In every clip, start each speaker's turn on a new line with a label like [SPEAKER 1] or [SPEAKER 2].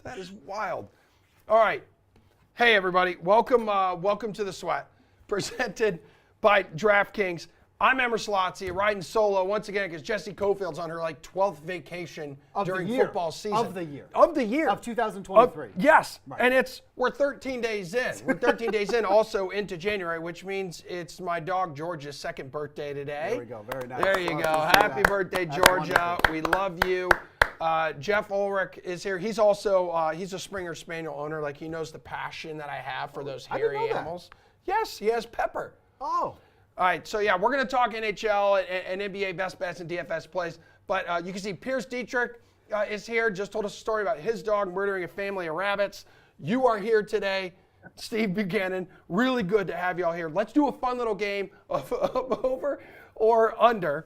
[SPEAKER 1] That is wild. All right. Hey, everybody. Welcome to The Sweat, presented by DraftKings. I'm Emerson Lotzi, riding solo once again because Jesse Cofield's on her 12th vacation during football season.
[SPEAKER 2] Of the year.
[SPEAKER 1] Of
[SPEAKER 2] 2023.
[SPEAKER 1] Yes.
[SPEAKER 2] Right.
[SPEAKER 1] And we're 13 days in. We're 13 days in also into January, which means it's my dog Georgia's second birthday today.
[SPEAKER 2] There we go. Very nice.
[SPEAKER 1] There you go. Happy birthday, Georgia. We love you. Jeff Ulrich is here. He's also he's a Springer Spaniel owner. He knows the passion that I have for those hairy animals. Yes, he has Pepper.
[SPEAKER 2] Oh.
[SPEAKER 1] All right, so we're going to talk NHL and NBA best bets and DFS plays. But you can see Pierce Dietrich is here, just told us a story about his dog murdering a family of rabbits. You are here today, Steve Buchanan. Really good to have you all here. Let's do a fun little game of over or under.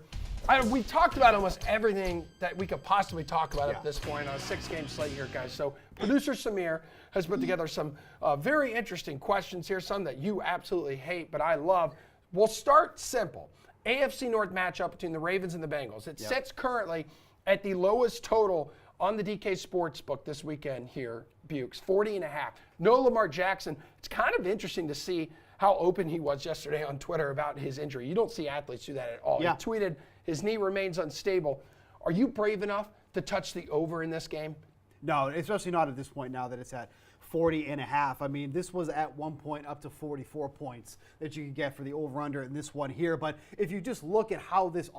[SPEAKER 1] We talked about almost everything that we could possibly talk about at this point on a 6-game slate here, guys. So producer Samir has put together some very interesting questions here, some that you absolutely hate, but I love. We'll start simple. AFC North matchup between the Ravens and the Bengals. It sits currently at the lowest total on the DK Sportsbook this weekend here, Bukes, 40.5. No Lamar Jackson. It's kind of interesting to see how open he was yesterday on Twitter about his injury. You don't see athletes do that at all.
[SPEAKER 2] Yeah.
[SPEAKER 1] He tweeted, his knee remains unstable. Are you brave enough to touch the over in this game?
[SPEAKER 2] No, especially not at this point now that it's at 40.5. I mean, this was at one point up to 44 points that you could get for the over-under in this one here. But if you just look at how this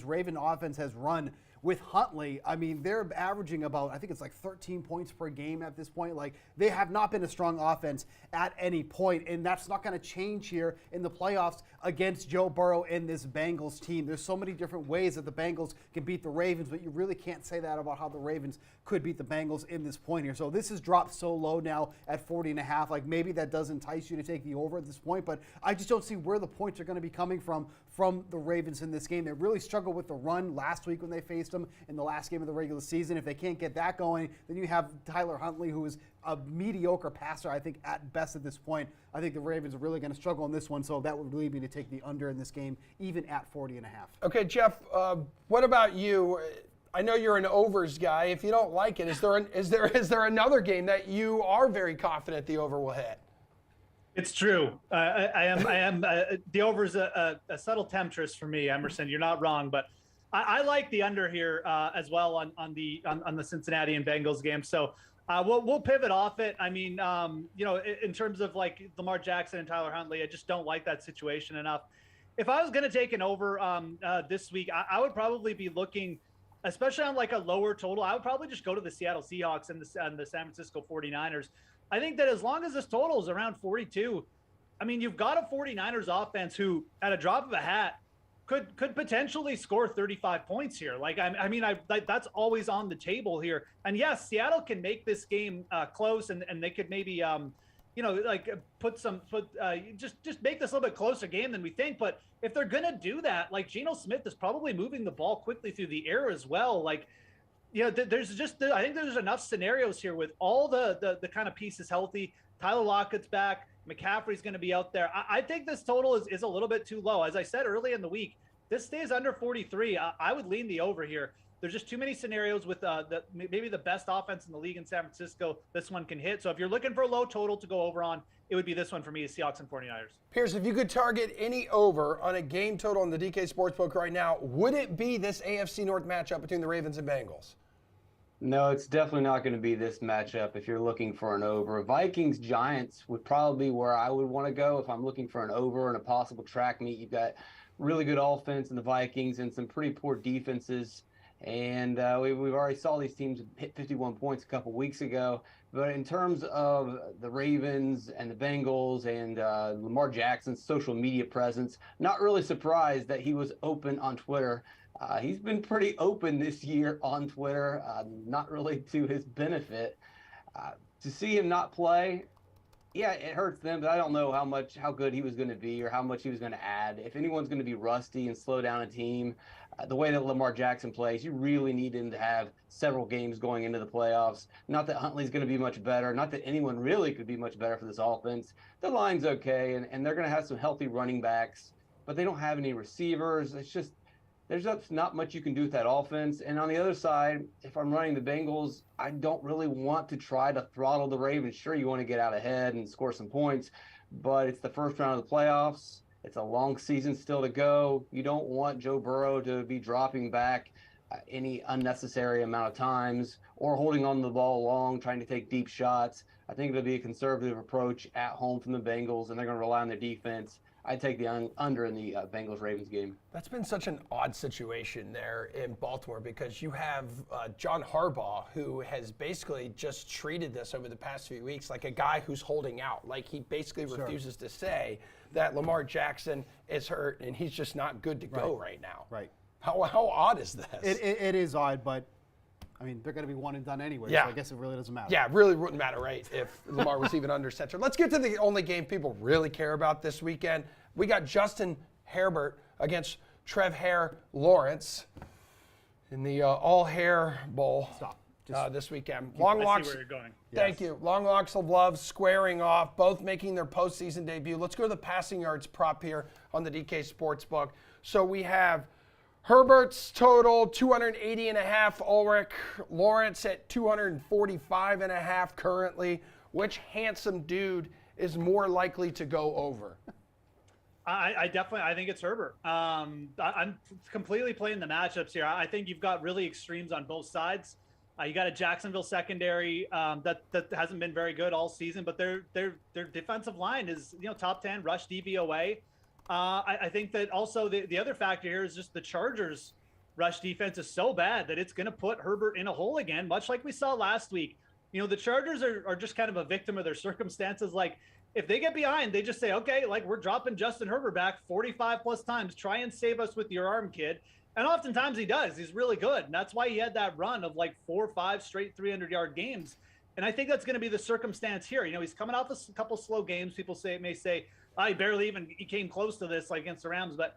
[SPEAKER 2] Raven offense has run with Huntley, I mean, they're averaging about, I think it's 13 points per game at this point. They have not been a strong offense at any point, and that's not going to change here in the playoffs against Joe Burrow and this Bengals team. There's so many different ways that the Bengals can beat the Ravens, but you really can't say that about how the Ravens could beat the Bengals in this point here. So this has dropped so low now at 40.5. Maybe that does entice you to take the over at this point, but I just don't see where the points are going to be coming from the Ravens in this game. They really struggled with the run last week when they faced them in the last game of the regular season. If they can't get that going, then you have Tyler Huntley, who is a mediocre passer, I think, at best at this point. I think the Ravens are really going to struggle in this one, so that would lead me to take the under in this game, even at 40.5.
[SPEAKER 1] Okay, Jeff, what about you? I know you're an overs guy. If you don't like it, is there another game that you are very confident the over will hit?
[SPEAKER 3] It's true. I am. The over is a subtle temptress for me, Emerson. You're not wrong, but I like the under here as well on the Cincinnati and Bengals game. So we'll pivot off it. I mean, in terms of Lamar Jackson and Tyler Huntley, I just don't like that situation enough. If I was going to take an over this week, I would probably be looking, especially on a lower total. I would probably just go to the Seattle Seahawks and the San Francisco 49ers. I think that as long as this total is around 42, I mean, you've got a 49ers offense who, at a drop of a hat, could potentially score 35 points here. That's always on the table here. And yes, Seattle can make this game close, and they could maybe just make this a little bit closer game than we think. But if they're gonna do that, Geno Smith is probably moving the ball quickly through the air as well. I think there's enough scenarios here with all the kind of pieces healthy. Tyler Lockett's back. McCaffrey's going to be out there. I think this total is a little bit too low. As I said early in the week, this stays under 43. I would lean the over here. There's just too many scenarios with maybe the best offense in the league in San Francisco. This one can hit. So if you're looking for a low total to go over on, it would be this one for me, Seahawks and 49ers.
[SPEAKER 1] Pierce, if you could target any over on a game total on the DK Sportsbook right now, would it be this AFC North matchup between the Ravens and Bengals?
[SPEAKER 4] No, it's definitely not going to be this matchup if you're looking for an over. Vikings-Giants would probably be where I would want to go if I'm looking for an over and a possible track meet. You've got really good offense in the Vikings and some pretty poor defenses. And we've already saw these teams hit 51 points a couple weeks ago. But in terms of the Ravens and the Bengals and Lamar Jackson's social media presence, not really surprised that he was open on Twitter. He's been pretty open this year on Twitter, not really to his benefit. To see him not play, yeah, it hurts them, but I don't know how good he was going to be or how much he was going to add. If anyone's going to be rusty and slow down a team, the way that Lamar Jackson plays, you really need him to have several games going into the playoffs. Not that Huntley's going to be much better, not that anyone really could be much better for this offense. The line's okay, and they're going to have some healthy running backs, but they don't have any receivers. there's just not much you can do with that offense. And on the other side, if I'm running the Bengals, I don't really want to try to throttle the Ravens. Sure, you want to get out ahead and score some points, but it's the first round of the playoffs. It's a long season still to go. You don't want Joe Burrow to be dropping back any unnecessary amount of times or holding on to the ball long, trying to take deep shots. I think it'll be a conservative approach at home from the Bengals, and they're going to rely on their defense. I'd take the under in the Bengals-Ravens game.
[SPEAKER 1] That's been such an odd situation there in Baltimore because you have John Harbaugh, who has basically just treated this over the past few weeks like a guy who's holding out. Like he basically refuses to say that Lamar Jackson is hurt and he's just not good to go right now.
[SPEAKER 2] Right.
[SPEAKER 1] How odd is this?
[SPEAKER 2] It is odd, but I mean, they're going to be one and done anyway,
[SPEAKER 1] Yeah.
[SPEAKER 2] so I guess it really doesn't matter.
[SPEAKER 1] Yeah, it really wouldn't matter, right, if Lamar was even under center. Let's get to the only game people really care about this weekend. We got Justin Herbert against Trev Hare Lawrence in the All Hair Bowl this weekend. Long
[SPEAKER 3] I
[SPEAKER 1] locks.
[SPEAKER 3] see where you're going.
[SPEAKER 1] Thank you. Long locks of love squaring off, both making their postseason debut. Let's go to the passing yards prop here on the DK Sportsbook. So we have Herbert's total 280.5. Ulrich Lawrence at 245.5 currently. Which handsome dude is more likely to go over?
[SPEAKER 3] I think it's Herbert. I'm completely playing the matchups here. I think you've got really extremes on both sides. You got a Jacksonville secondary that hasn't been very good all season, but their defensive line is top 10 rush DVOA. I think that also the other factor here is just the Chargers' rush defense is so bad that it's going to put Herbert in a hole again, much like we saw last week. The Chargers are just kind of a victim of their circumstances. Like, if they get behind, they just say, okay, like we're dropping Justin Herbert back 45 plus times. Try and save us with your arm, kid. And oftentimes he does. He's really good. And that's why he had that run of like 4 or 5 straight 300-yard games. And I think that's going to be the circumstance here. He's coming off a couple slow games. People may say, he came close to this like against the Rams. But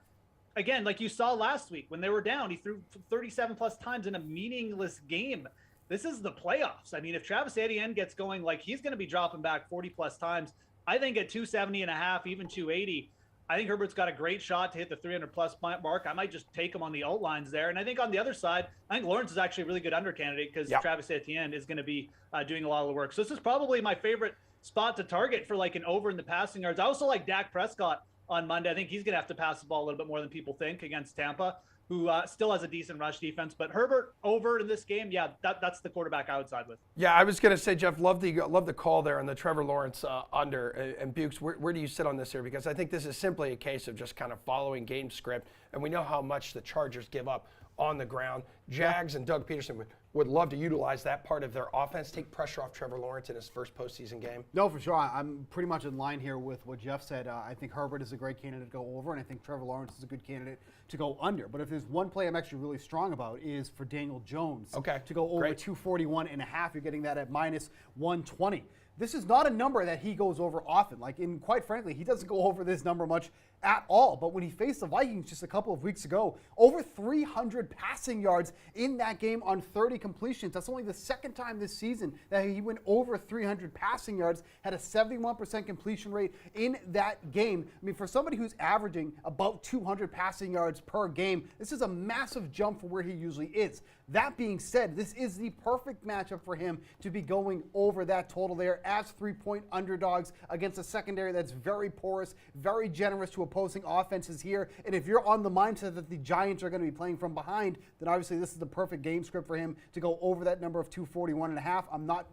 [SPEAKER 3] again, like you saw last week when they were down, he threw 37 plus times in a meaningless game. This is the playoffs. I mean, if Travis Etienne gets going, like he's going to be dropping back 40 plus times. I think at 270.5, even 280, I think Herbert's got a great shot to hit the 300 plus mark. I might just take him on the out lines there. And I think on the other side, I think Lawrence is actually a really good under candidate because Travis Etienne is going to be doing a lot of the work. So this is probably my favorite spot to target for like an over in the passing yards. I also like Dak Prescott on Monday. I think he's going to have to pass the ball a little bit more than people think against Tampa, who still has a decent rush defense. But Herbert over in this game, that's the quarterback I would side with.
[SPEAKER 1] Yeah, I was going to say, Jeff, love the call there on the Trevor Lawrence under. And Bukes, where do you sit on this here? Because I think this is simply a case of just kind of following game script. And we know how much the Chargers give up on the ground. Jags and Doug Peterson would love to utilize that part of their offense, take pressure off Trevor Lawrence in his first postseason game.
[SPEAKER 2] No, for sure. I'm pretty much in line here with what Jeff said. I think Herbert is a great candidate to go over, and I think Trevor Lawrence is a good candidate to go under. But if there's one play I'm actually really strong about is for Daniel Jones to go over 241.5. You're getting that at minus 120. This is not a number that he goes over often. Quite frankly, he doesn't go over this number much at all. But when he faced the Vikings just a couple of weeks ago, over 300 passing yards in that game on 30 completions. That's only the second time this season that he went over 300 passing yards, had a 71% completion rate in that game. I mean, for somebody who's averaging about 200 passing yards per game, this is a massive jump from where he usually is. That being said, this is the perfect matchup for him to be going over that total there as 3-point underdogs against a secondary that's very porous, very generous to opposing offenses here. And if you're on the mindset that the Giants are going to be playing from behind, then obviously this is the perfect game script for him to go over that number of 241.5. I'm not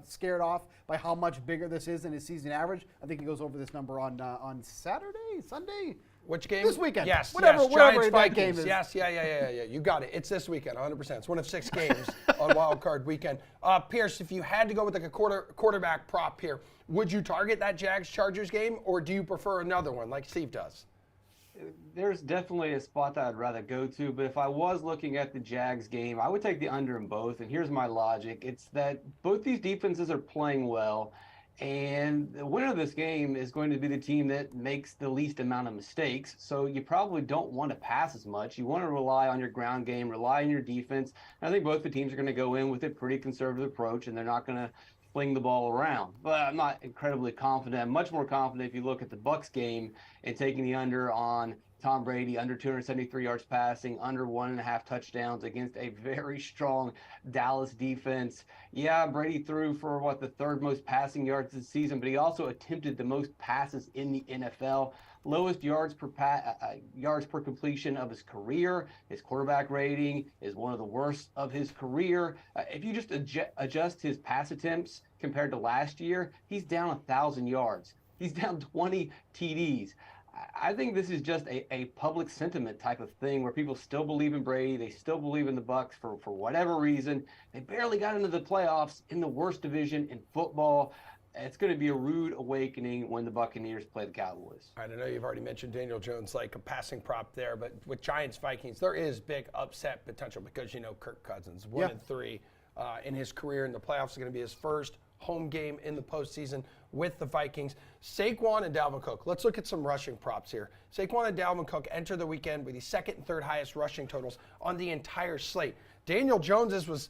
[SPEAKER 2] scared off by how much bigger this is than his season average. I think he goes over this number on Saturday, Sunday.
[SPEAKER 1] Which game?
[SPEAKER 2] This weekend.
[SPEAKER 1] Yes.
[SPEAKER 2] Whatever
[SPEAKER 1] Giants,
[SPEAKER 2] that
[SPEAKER 1] Vikings.
[SPEAKER 2] game is.
[SPEAKER 1] Yes, yeah. You got it. It's this weekend, 100%. It's one of 6 games on Wild Card Weekend. Pierce, if you had to go with like a quarterback prop here, would you target that Jags-Chargers game, or do you prefer another one like Steve does?
[SPEAKER 4] There's definitely a spot that I'd rather go to, but if I was looking at the Jags game, I would take the under in both, and here's my logic. It's that both these defenses are playing well, and the winner of this game is going to be the team that makes the least amount of mistakes. So you probably don't want to pass as much. You want to rely on your ground game, rely on your defense. And I think both the teams are going to go in with a pretty conservative approach, and they're not going to fling the ball around. But I'm not incredibly confident. I'm much more confident if you look at the Bucs game and taking the under on Tom Brady under 273 yards passing, under 1.5 touchdowns against a very strong Dallas defense. Yeah, Brady threw for the third most passing yards this season, but he also attempted the most passes in the NFL. Lowest yards per completion of his career. His quarterback rating is one of the worst of his career. If you just adjust his pass attempts compared to last year, he's down 1,000 yards. He's down 20 TDs. I think this is just a public sentiment type of thing where people still believe in Brady. They still believe in the Bucs for whatever reason. They barely got into the playoffs in the worst division in football. It's going to be a rude awakening when the Buccaneers play the Cowboys.
[SPEAKER 1] I know you've already mentioned Daniel Jones like a passing prop there, but with Giants-Vikings, there is big upset potential because, Kirk Cousins, 1-3 in his career, and the playoffs are going to be his first home game in the postseason with the Vikings. Saquon and Dalvin Cook. Let's look at some rushing props here. Saquon and Dalvin Cook enter the weekend with the second and third highest rushing totals on the entire slate. Daniel Jones's was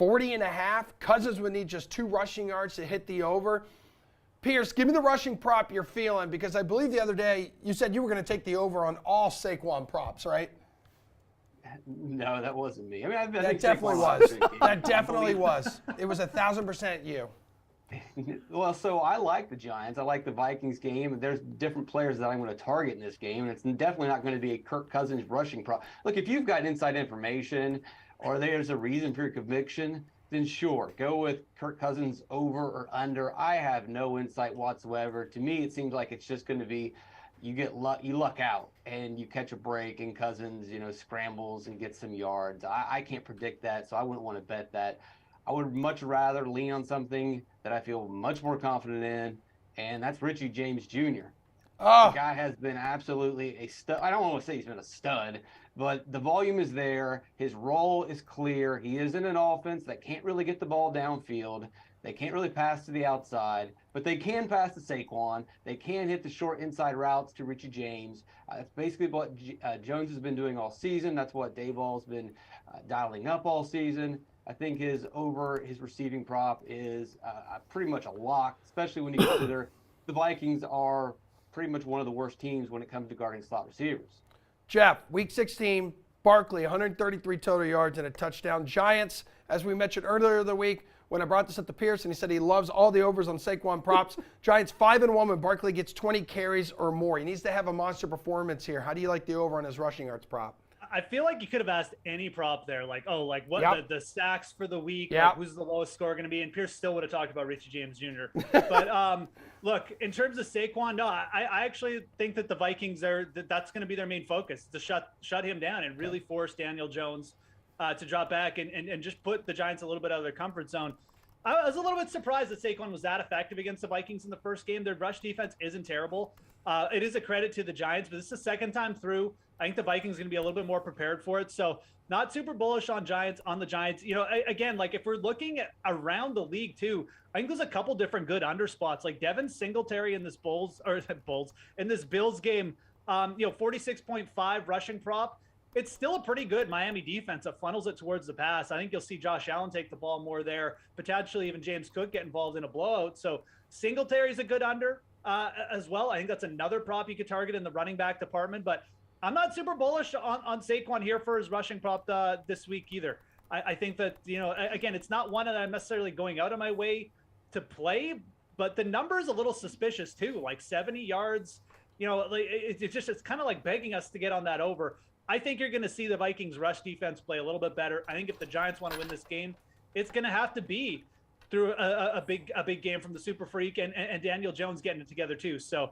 [SPEAKER 1] 40.5. Cousins would need just 2 rushing yards to hit the over. Pierce, give me the rushing prop you're feeling, because I believe the other day you said you were going to take the over on all Saquon props, right?
[SPEAKER 4] No, that wasn't me. I mean, I
[SPEAKER 1] That
[SPEAKER 4] think
[SPEAKER 1] definitely was. That definitely was. It was 1,000% you.
[SPEAKER 4] Well, so I like the Giants. I like the Vikings game. There's different players that I'm going to target in this game, and it's definitely not going to be a Kirk Cousins rushing prop. Look, if you've got inside information or there's a reason for your conviction, then sure, go with Kirk Cousins over or under. I have no insight whatsoever. To me, it seems like it's just going to be you luck out and you catch a break and Cousins, scrambles and gets some yards. I can't predict that, so I wouldn't want to bet that. I would much rather lean on something that I feel much more confident in, and that's Richie James Jr.
[SPEAKER 1] Oh.
[SPEAKER 4] The guy has been absolutely a stud. I don't want to say he's been a stud, but the volume is there. His role is clear. He is in an offense that can't really get the ball downfield. They can't really pass to the outside, but they can pass to Saquon. They can hit the short inside routes to Richie James. That's basically what Jones has been doing all season. That's what Dayball's been dialing up all season. I think his receiving prop is pretty much a lock, especially when you consider the Vikings are pretty much one of the worst teams when it comes to guarding slot receivers.
[SPEAKER 1] Jeff, Week 16, Barkley, 133 total yards and a touchdown. Giants, as we mentioned earlier in the week, when I brought this up to Pierce, and he said he loves all the overs on Saquon props. Giants 5-1 when Barkley gets 20 carries or more. He needs to have a monster performance here. How do you like the over on his rushing yards prop?
[SPEAKER 3] I feel like you could have asked any prop there, what the sacks for the week, who's the lowest score going to be, and Pierce still would have talked about Richie James Jr. But look, in terms of Saquon, no, I actually think that the Vikings that's going to be their main focus, to shut him down and really force Daniel Jones to drop back and just put the Giants a little bit out of their comfort zone. I was a little bit surprised that Saquon was that effective against the Vikings in the first game. Their rush defense isn't terrible. It is a credit to the Giants, but this is the second time through. I think the Vikings are going to be a little bit more prepared for it. So not super bullish on the Giants. Again, if we're looking at around the league too, I think there's a couple different good under spots. Like Devin Singletary in this in this Bills game, 46.5 rushing prop. It's still a pretty good Miami defense that funnels it towards the pass. I think you'll see Josh Allen take the ball more there, potentially even James Cook get involved in a blowout. So Singletary's a good under as well. I think that's another prop you could target in the running back department, but I'm not super bullish on Saquon here for his rushing prop this week either. I think that, again, it's not one that I'm necessarily going out of my way to play, but the number is a little suspicious too, like 70 yards. It's kind of like begging us to get on that over. I think you're going to see the Vikings rush defense play a little bit better. I think if the Giants want to win this game, it's going to have to be through a big game from the Super Freak and Daniel Jones getting it together too. So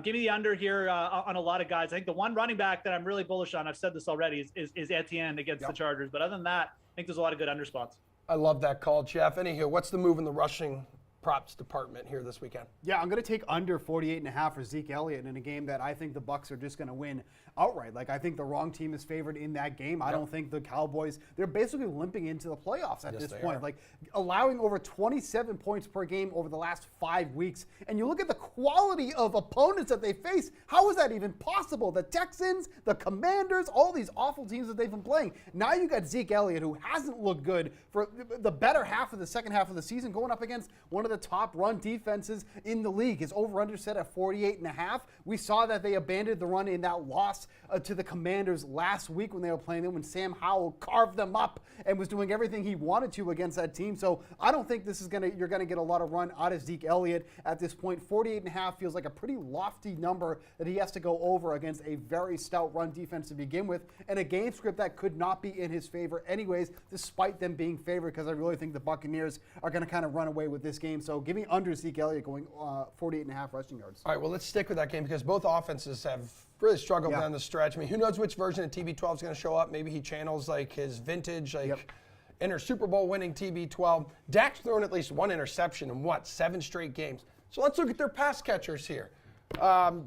[SPEAKER 3] give me the under here on a lot of guys. I think the one running back that I'm really bullish on, I've said this already, is Etienne against the Chargers. But other than that, I think there's a lot of good under spots.
[SPEAKER 1] I love that call, Jeff. Anywho, what's the move in the rushing props department here this weekend?
[SPEAKER 2] Yeah, I'm going to take under 48.5 for Zeke Elliott in a game that I think the Bucs are just going to win outright. I think the wrong team is favored in that game. I don't think the Cowboys, they're basically limping into the playoffs at this point. Allowing over 27 points per game over the last 5 weeks. And you look at the quality of opponents that they face. How is that even possible? The Texans, the Commanders, all these awful teams that they've been playing. Now you got Zeke Elliott, who hasn't looked good for the better half of the second half of the season, going up against one of the top run defenses in the league. His over-under set at 48.5. We saw that they abandoned the run in that loss to the Commanders last week when they were playing them, when Sam Howell carved them up and was doing everything he wanted to against that team. So I don't think this is you're gonna get a lot of run out of Zeke Elliott at this point. 48.5 feels like a pretty lofty number that he has to go over against a very stout run defense to begin with, and a game script that could not be in his favor anyways, despite them being favored, because I really think the Buccaneers are going to kind of run away with this game. So give me under Zeke Elliott going 48.5 rushing yards.
[SPEAKER 1] All right, well, let's stick with that game because both offenses have really struggled down the stretch. I mean, who knows which version of TB12 is going to show up? Maybe he channels like his vintage, inner Super Bowl winning TB12. Dak's thrown at least one interception in 7 straight games. So let's look at their pass catchers here.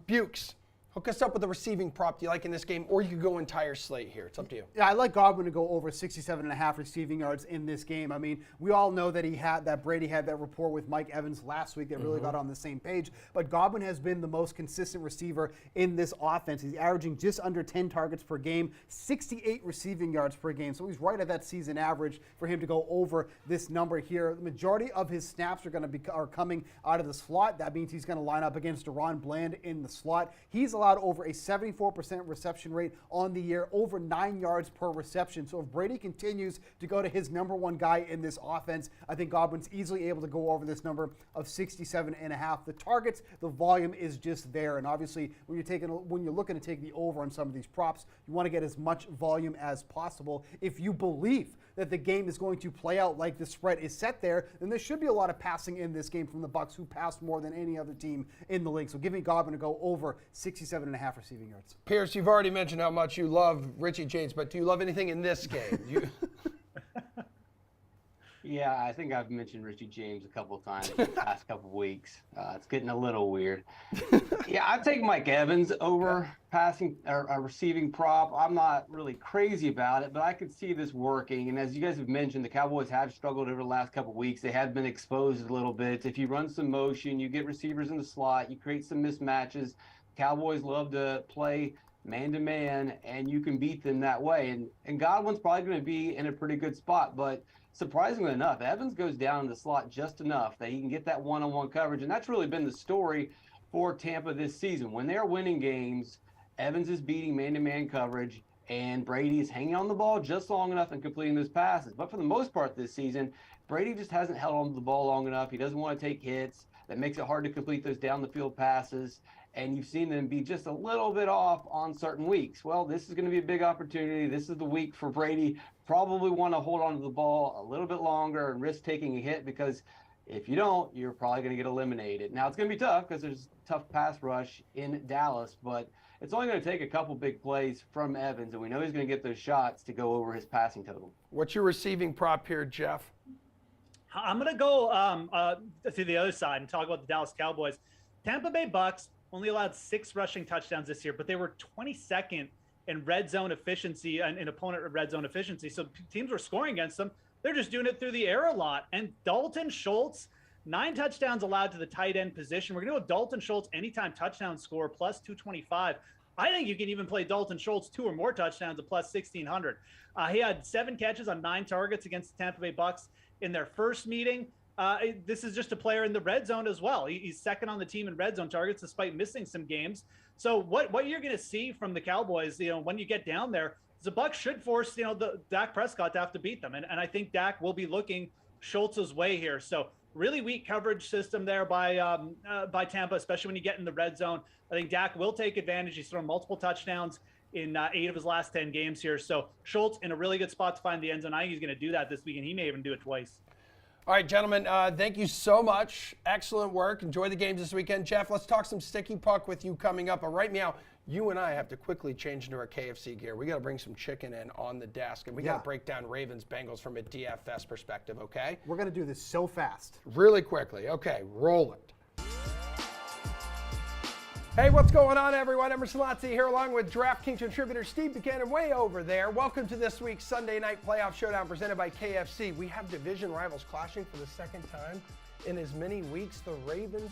[SPEAKER 1] Bukes, hook us up with a receiving prop do you like in this game, or you could go entire slate here. It's up to you.
[SPEAKER 2] Yeah, I like Godwin to go over 67.5 receiving yards in this game. I mean, we all know that Brady had that rapport with Mike Evans last week that really got on the same page. But Godwin has been the most consistent receiver in this offense. He's averaging just under 10 targets per game, 68 receiving yards per game. So he's right at that season average for him to go over this number here. The majority of his snaps are coming out of the slot. That means he's going to line up against Deron Bland in the slot. He's allowed over a 74% reception rate on the year, over 9 yards per reception. So if Brady continues to go to his number one guy in this offense, I think Godwin's easily able to go over this number of 67.5. The targets, the volume is just there. And obviously, when you're looking to take the over on some of these props, you want to get as much volume as possible. If you believe that the game is going to play out like the spread is set there, then there should be a lot of passing in this game from the Bucs, who passed more than any other team in the league. So give me Godwin to go over 67.5 receiving yards.
[SPEAKER 1] Pierce, you've already mentioned how much you love Richie James, but do you love anything in this game?
[SPEAKER 4] Yeah, I think I've mentioned Richie James a couple of times in the past couple of weeks. It's getting a little weird. Yeah, I'd take Mike Evans over passing or a receiving prop. I'm not really crazy about it, but I could see this working. And as you guys have mentioned, the Cowboys have struggled over the last couple of weeks. They have been exposed a little bit. If you run some motion, you get receivers in the slot, you create some mismatches. Cowboys love to play man-to-man, and you can beat them that way. And Godwin's probably going to be in a pretty good spot, but surprisingly enough, Evans goes down in the slot just enough that he can get that one-on-one coverage, and that's really been the story for Tampa this season. When they're winning games, Evans is beating man-to-man coverage, and Brady is hanging on the ball just long enough and completing those passes. But for the most part this season, Brady just hasn't held on to the ball long enough. He doesn't want to take hits. That makes it hard to complete those down-the-field passes, and you've seen them be just a little bit off on certain weeks. Well, this is going to be a big opportunity. This is the week for Brady. Probably want to hold on to the ball a little bit longer and risk taking a hit, because if you don't, you're probably going to get eliminated. Now, it's going to be tough because there's a tough pass rush in Dallas, but it's only going to take a couple big plays from Evans, and we know he's going to get those shots to go over his passing total.
[SPEAKER 1] What's your receiving prop here, Jeff?
[SPEAKER 3] I'm going to go to the other side and talk about the Dallas Cowboys. Tampa Bay Bucks only allowed 6 rushing touchdowns this year, but they were 22nd in red zone efficiency and in opponent red zone efficiency. So teams were scoring against them. They're just doing it through the air a lot. And Dalton Schultz, 9 touchdowns allowed to the tight end position. We're going to go Dalton Schultz anytime touchdown score plus 225. I think you can even play Dalton Schultz 2 or more touchdowns at plus 1,600. He had 7 catches on 9 targets against the Tampa Bay Bucks in their first meeting. This is just a player in the red zone as well. He's second on the team in red zone targets despite missing some games. So what you're going to see from the Cowboys, when you get down there, the Bucs should force, the Dak Prescott to have to beat them. And I think Dak will be looking Schultz's way here. So really weak coverage system there by Tampa, especially when you get in the red zone. I think Dak will take advantage. He's thrown multiple touchdowns in 8 of his last 10 games here. So Schultz in a really good spot to find the end zone. I think he's going to do that this week, and he may even do it twice.
[SPEAKER 1] All right, gentlemen, thank you so much. Excellent work. Enjoy the games this weekend. Jeff, let's talk some sticky puck with you coming up. But right now, you and I have to quickly change into our KFC gear. We got to bring some chicken in on the desk, and we got to break down Ravens-Bengals from a DFS perspective, okay?
[SPEAKER 2] We're going to do this so fast.
[SPEAKER 1] Really quickly. Okay, roll it. Hey, what's going on, everyone? Emerson Lotzi here, along with DraftKings contributor Steve Buchanan, way over there. Welcome to this week's Sunday Night Playoff Showdown presented by KFC. We have division rivals clashing for the second time in as many weeks. The Ravens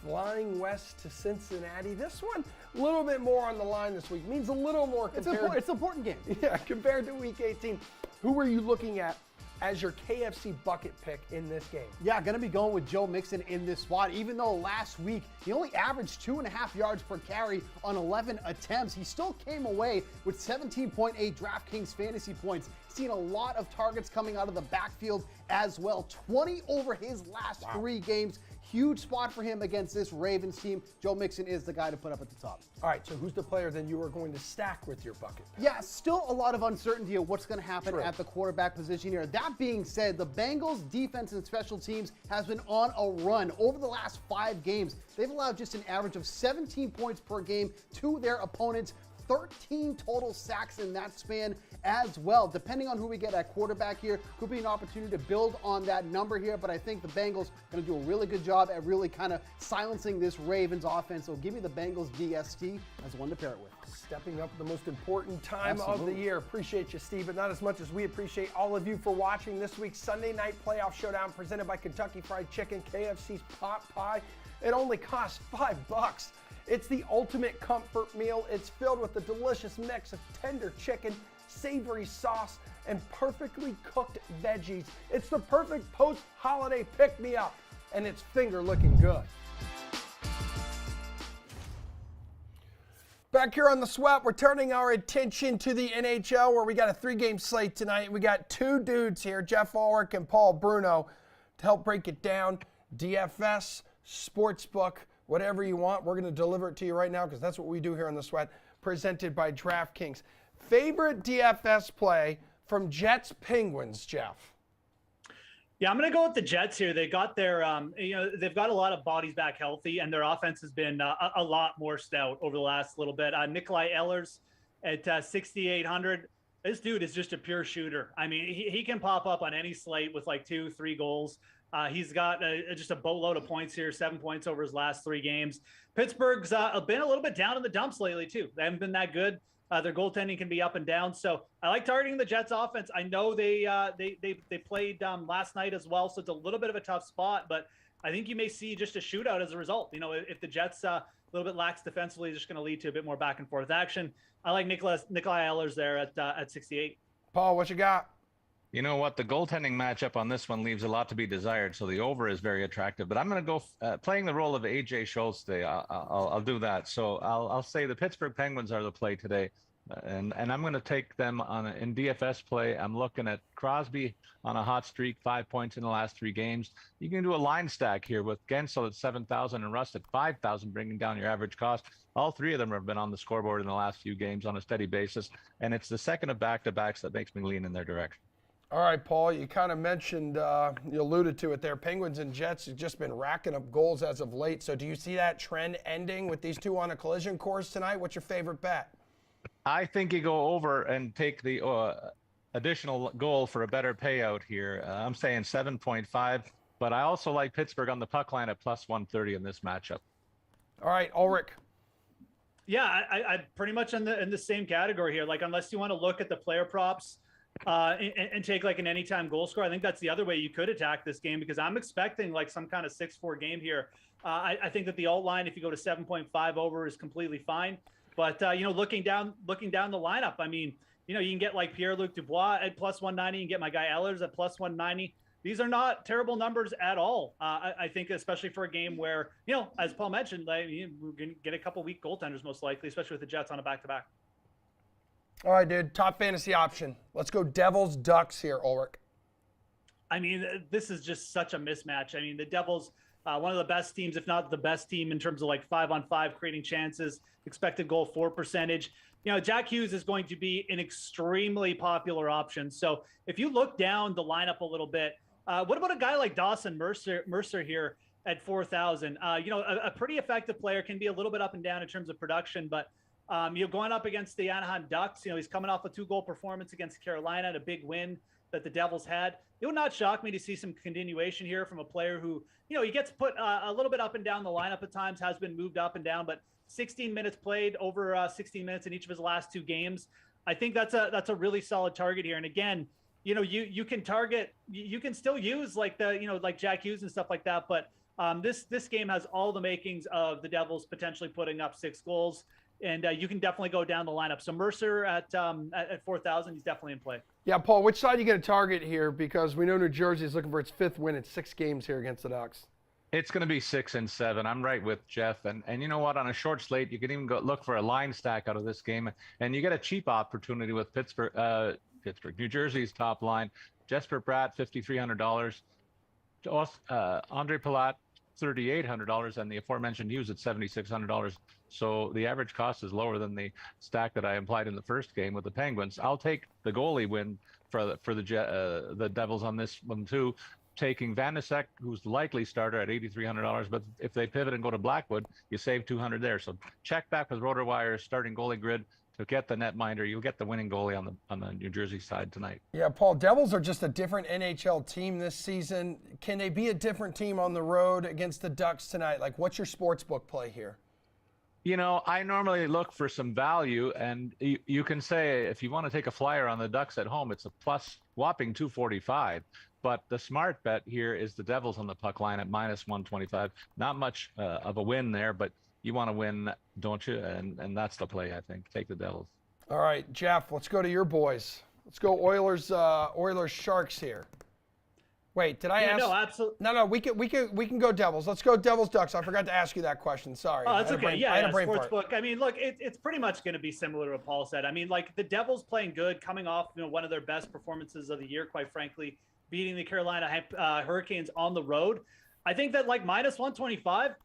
[SPEAKER 1] flying west to Cincinnati. This one, a little bit more on the line this week. Means a little more compared.
[SPEAKER 2] It's an important game.
[SPEAKER 1] Yeah, compared to Week 18. Who are you looking at as your KFC bucket pick in this game?
[SPEAKER 2] Yeah, going to be going with Joe Mixon in this spot. Even though last week he only averaged 2.5 yards per carry on 11 attempts, he still came away with 17.8 DraftKings fantasy points. Seen a lot of targets coming out of the backfield as well. 20 over his last 3 games. Huge spot for him against this Ravens team. Joe Mixon is the guy to put up at the top.
[SPEAKER 1] All right, so who's the player then you are going to stack with your bucket?
[SPEAKER 2] Yeah, still a lot of uncertainty of what's going to happen
[SPEAKER 1] True.
[SPEAKER 2] at the quarterback position here. That being said, the Bengals defense and special teams has been on a run. Over the last 5 games, they've allowed just an average of 17 points per game to their opponents. 13 total sacks in that span as well. Depending on who we get at quarterback here, could be an opportunity to build on that number here, but I think the Bengals are going to do a really good job at really kind of silencing this Ravens offense. So give me the Bengals DST as one to pair it with.
[SPEAKER 1] Stepping up at the most important time of
[SPEAKER 2] Absolutely.
[SPEAKER 1] the year. Appreciate you, Steve, but not as much as we appreciate all of you for watching this week's Sunday Night Playoff Showdown presented by Kentucky Fried Chicken, KFC's Pot Pie. It only costs $5. It's the ultimate comfort meal. It's filled with a delicious mix of tender chicken, savory sauce, and perfectly cooked veggies. It's the perfect post-holiday pick-me-up, and it's finger-looking good. Back here on The Sweat, we're turning our attention to the NHL, where we got a 3-game slate tonight. We got 2 dudes here, Jeff Ulrich and Paul Bruno, to help break it down. DFS, Sportsbook, whatever you want, we're going to deliver it to you right now because that's what we do here on The Sweat, presented by DraftKings. Favorite DFS play from Jets Penguins, Jeff?
[SPEAKER 3] Yeah, I'm going to go with the Jets here. They got their, they've got a lot of bodies back healthy, and their offense has been a lot more stout over the last little bit. Nikolai Ehlers at 6,800. This dude is just a pure shooter. I mean, he can pop up on any slate with like 2-3 goals. He's got just a boatload of points here, 7 points over his last 3 games. Pittsburgh's been a little bit down in the dumps lately, too. They haven't been that good. Their goaltending can be up and down. So I like targeting the Jets offense. I know they played last night as well, so it's a little bit of a tough spot, but I think you may see just a shootout as a result. You know, if the Jets a little bit lax defensively, it's just going to lead to a bit more back and forth action. I like Nikolai Ehlers there at 68.
[SPEAKER 1] Paul, what you got?
[SPEAKER 5] You know what? The goaltending matchup on this one leaves a lot to be desired, so the over is very attractive. But I'm going to go playing the role of A.J. Schultz today. I'll do that. So I'll say the Pittsburgh Penguins are the play today, and I'm going to take them in DFS play. I'm looking at Crosby on a hot streak, 5 points in the last 3 games. You can do a line stack here with Gensel at 7,000 and Rust at 5,000, bringing down your average cost. All 3 of them have been on the scoreboard in the last few games on a steady basis, and it's the second of back-to-backs that makes me lean in their direction.
[SPEAKER 1] All right, Paul, you kind of mentioned, you alluded to it there. Penguins and Jets have just been racking up goals as of late. So do you see that trend ending with these 2 on a collision course tonight? What's your favorite bet?
[SPEAKER 5] I think you go over and take the additional goal for a better payout here. I'm saying 7.5, but I also like Pittsburgh on the puck line at plus 130 in this matchup.
[SPEAKER 1] All right, Ulrich.
[SPEAKER 3] Yeah, I pretty much in the same category here. Like, unless you want to look at the player props and take like an anytime goal score, I think that's the other way you could attack this game, because I'm expecting like some kind of 6-4 game here. I think that the alt line, if you go to 7.5 over, is completely fine. But looking down the lineup, I mean, you can get like Pierre-Luc Dubois at plus 190, you can get my guy Ehlers at plus 190. These are not terrible numbers at all. I think, especially for a game where, as Paul mentioned, we're going to get a couple weak goaltenders most likely, especially with the Jets on a back-to-back.
[SPEAKER 1] All right, dude. Top fantasy option. Let's go Devils Ducks here, Ulrich.
[SPEAKER 3] I mean, this is just such a mismatch. I mean, the Devils, one of the best teams, if not the best team in terms of like 5-on-5 creating chances, expected goal for percentage. Jack Hughes is going to be an extremely popular option. So if you look down the lineup a little bit, what about a guy like Dawson Mercer here at 4,000? A pretty effective player, can be a little bit up and down in terms of production, but going up against the Anaheim Ducks, he's coming off a 2-goal performance against Carolina and a big win that the Devils had. It would not shock me to see some continuation here from a player who, he gets put a little bit up and down the lineup at times, has been moved up and down, but 16 minutes played, over 16 minutes in each of his last 2 games. I think that's a really solid target here. And again, you can target, you can still use like like Jack Hughes and stuff like that, but this game has all the makings of the Devils potentially putting up 6 goals. And you can definitely go down the lineup. So Mercer at 4,000, he's definitely in play.
[SPEAKER 1] Yeah, Paul, which side are you going to target here? Because we know New Jersey is looking for its 5th win in 6 games here against the Ducks.
[SPEAKER 5] It's going to be 6 and 7. I'm right with Jeff. And you know what? On a short slate, you can even go look for a line stack out of this game. And you get a cheap opportunity with New Jersey's top line. Jesper Bratt, $5,300. Andre Palat, $3,800, and the aforementioned Hughes at $7,600. So the average cost is lower than the stack that I implied in the first game with the Penguins. I'll take the goalie win for the Devils on this one too. Taking Vanecek, who's the likely starter at $8,300, but if they pivot and go to Blackwood, you save $200 there. So check back with RotoWire's starting goalie grid to get the netminder. You'll get the winning goalie on the New Jersey side tonight.
[SPEAKER 1] Yeah, Paul, Devils are just a different NHL team this season. Can they be a different team on the road against the Ducks tonight? Like, what's your sportsbook play here?
[SPEAKER 5] You know, I normally look for some value, and you can say if you want to take a flyer on the Ducks at home, it's a plus whopping 245. But the smart bet here is the Devils on the puck line at minus 125. Not much of a win there, but you want to win, don't you? And that's the play, I think. Take the Devils.
[SPEAKER 1] All right, Jeff, let's go to your boys. Let's go Oilers Sharks here. Wait, did I ask?
[SPEAKER 3] No, absolutely.
[SPEAKER 1] No, we can go Devils. Let's go Devils Ducks. I forgot to ask you that question. Sorry.
[SPEAKER 3] Oh, that's okay.
[SPEAKER 1] I had a brain
[SPEAKER 3] sports
[SPEAKER 1] fart.
[SPEAKER 3] book. I mean, look, it's pretty much going to be similar to what Paul said. I mean, like the Devils playing good, coming off one of their best performances of the year, quite frankly, beating the Carolina Hurricanes on the road. I think that like minus 125,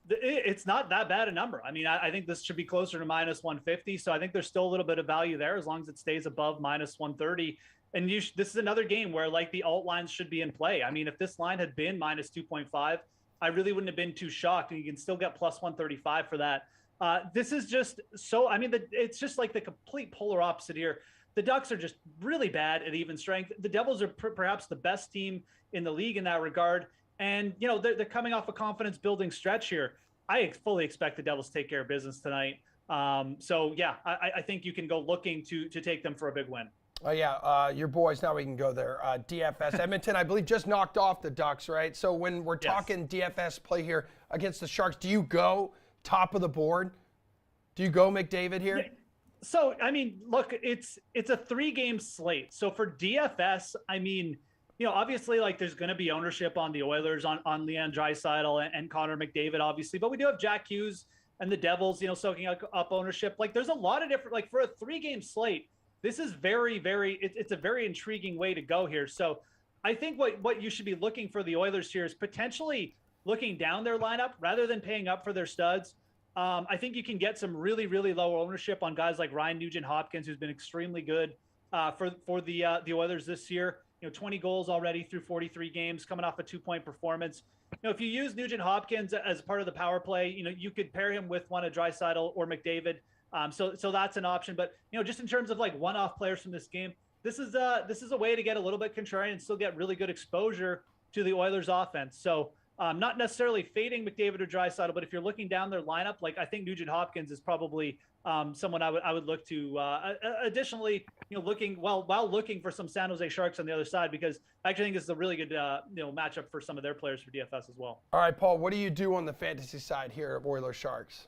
[SPEAKER 3] it's not that bad a number. I mean, I think this should be closer to minus 150. So I think there's still a little bit of value there as long as it stays above minus 130. And this is another game where like the alt lines should be in play. I mean, if this line had been minus 2.5, I really wouldn't have been too shocked. And you can still get plus 135 for that. This is just so, I mean, it's just like the complete polar opposite here. The Ducks are just really bad at even strength. The Devils are perhaps the best team in the league in that regard. And, they're coming off a confidence building stretch here. I fully expect the Devils to take care of business tonight. So, yeah, I think you can go looking to take them for a big win.
[SPEAKER 1] Oh, yeah, your boys, now we can go there. DFS. Edmonton, I believe, just knocked off the Ducks, right? So when we're talking DFS play here against the Sharks, do you go top of the board? Do you go McDavid here?
[SPEAKER 3] Yeah. So, I mean, look, it's a 3-game slate. So for DFS, I mean, obviously, like there's going to be ownership on the Oilers, on Leon Draisaitl and Connor McDavid, obviously. But we do have Jack Hughes and the Devils, soaking up ownership. Like there's a lot of different, like for a 3-game slate, this is very, very, it's a very intriguing way to go here. So I think what you should be looking for the Oilers here is potentially looking down their lineup rather than paying up for their studs. I think you can get some really, really low ownership on guys like Ryan Nugent-Hopkins, who's been extremely good for the Oilers this year. 20 goals already through 43 games, coming off a 2-point performance. If you use Nugent-Hopkins as part of the power play, you could pair him with one of Draisaitl or McDavid. So that's an option. But just in terms of like one-off players from this game, this is a way to get a little bit contrarian and still get really good exposure to the Oilers offense. So not necessarily fading McDavid or Draisaitl, but if you're looking down their lineup, like I think Nugent-Hopkins is probably someone I would look to. Additionally, while looking for some San Jose Sharks on the other side, because I actually think it's a really good matchup for some of their players for DFS as well.
[SPEAKER 1] All right, Paul, what do you do on the fantasy side here of Oilers Sharks?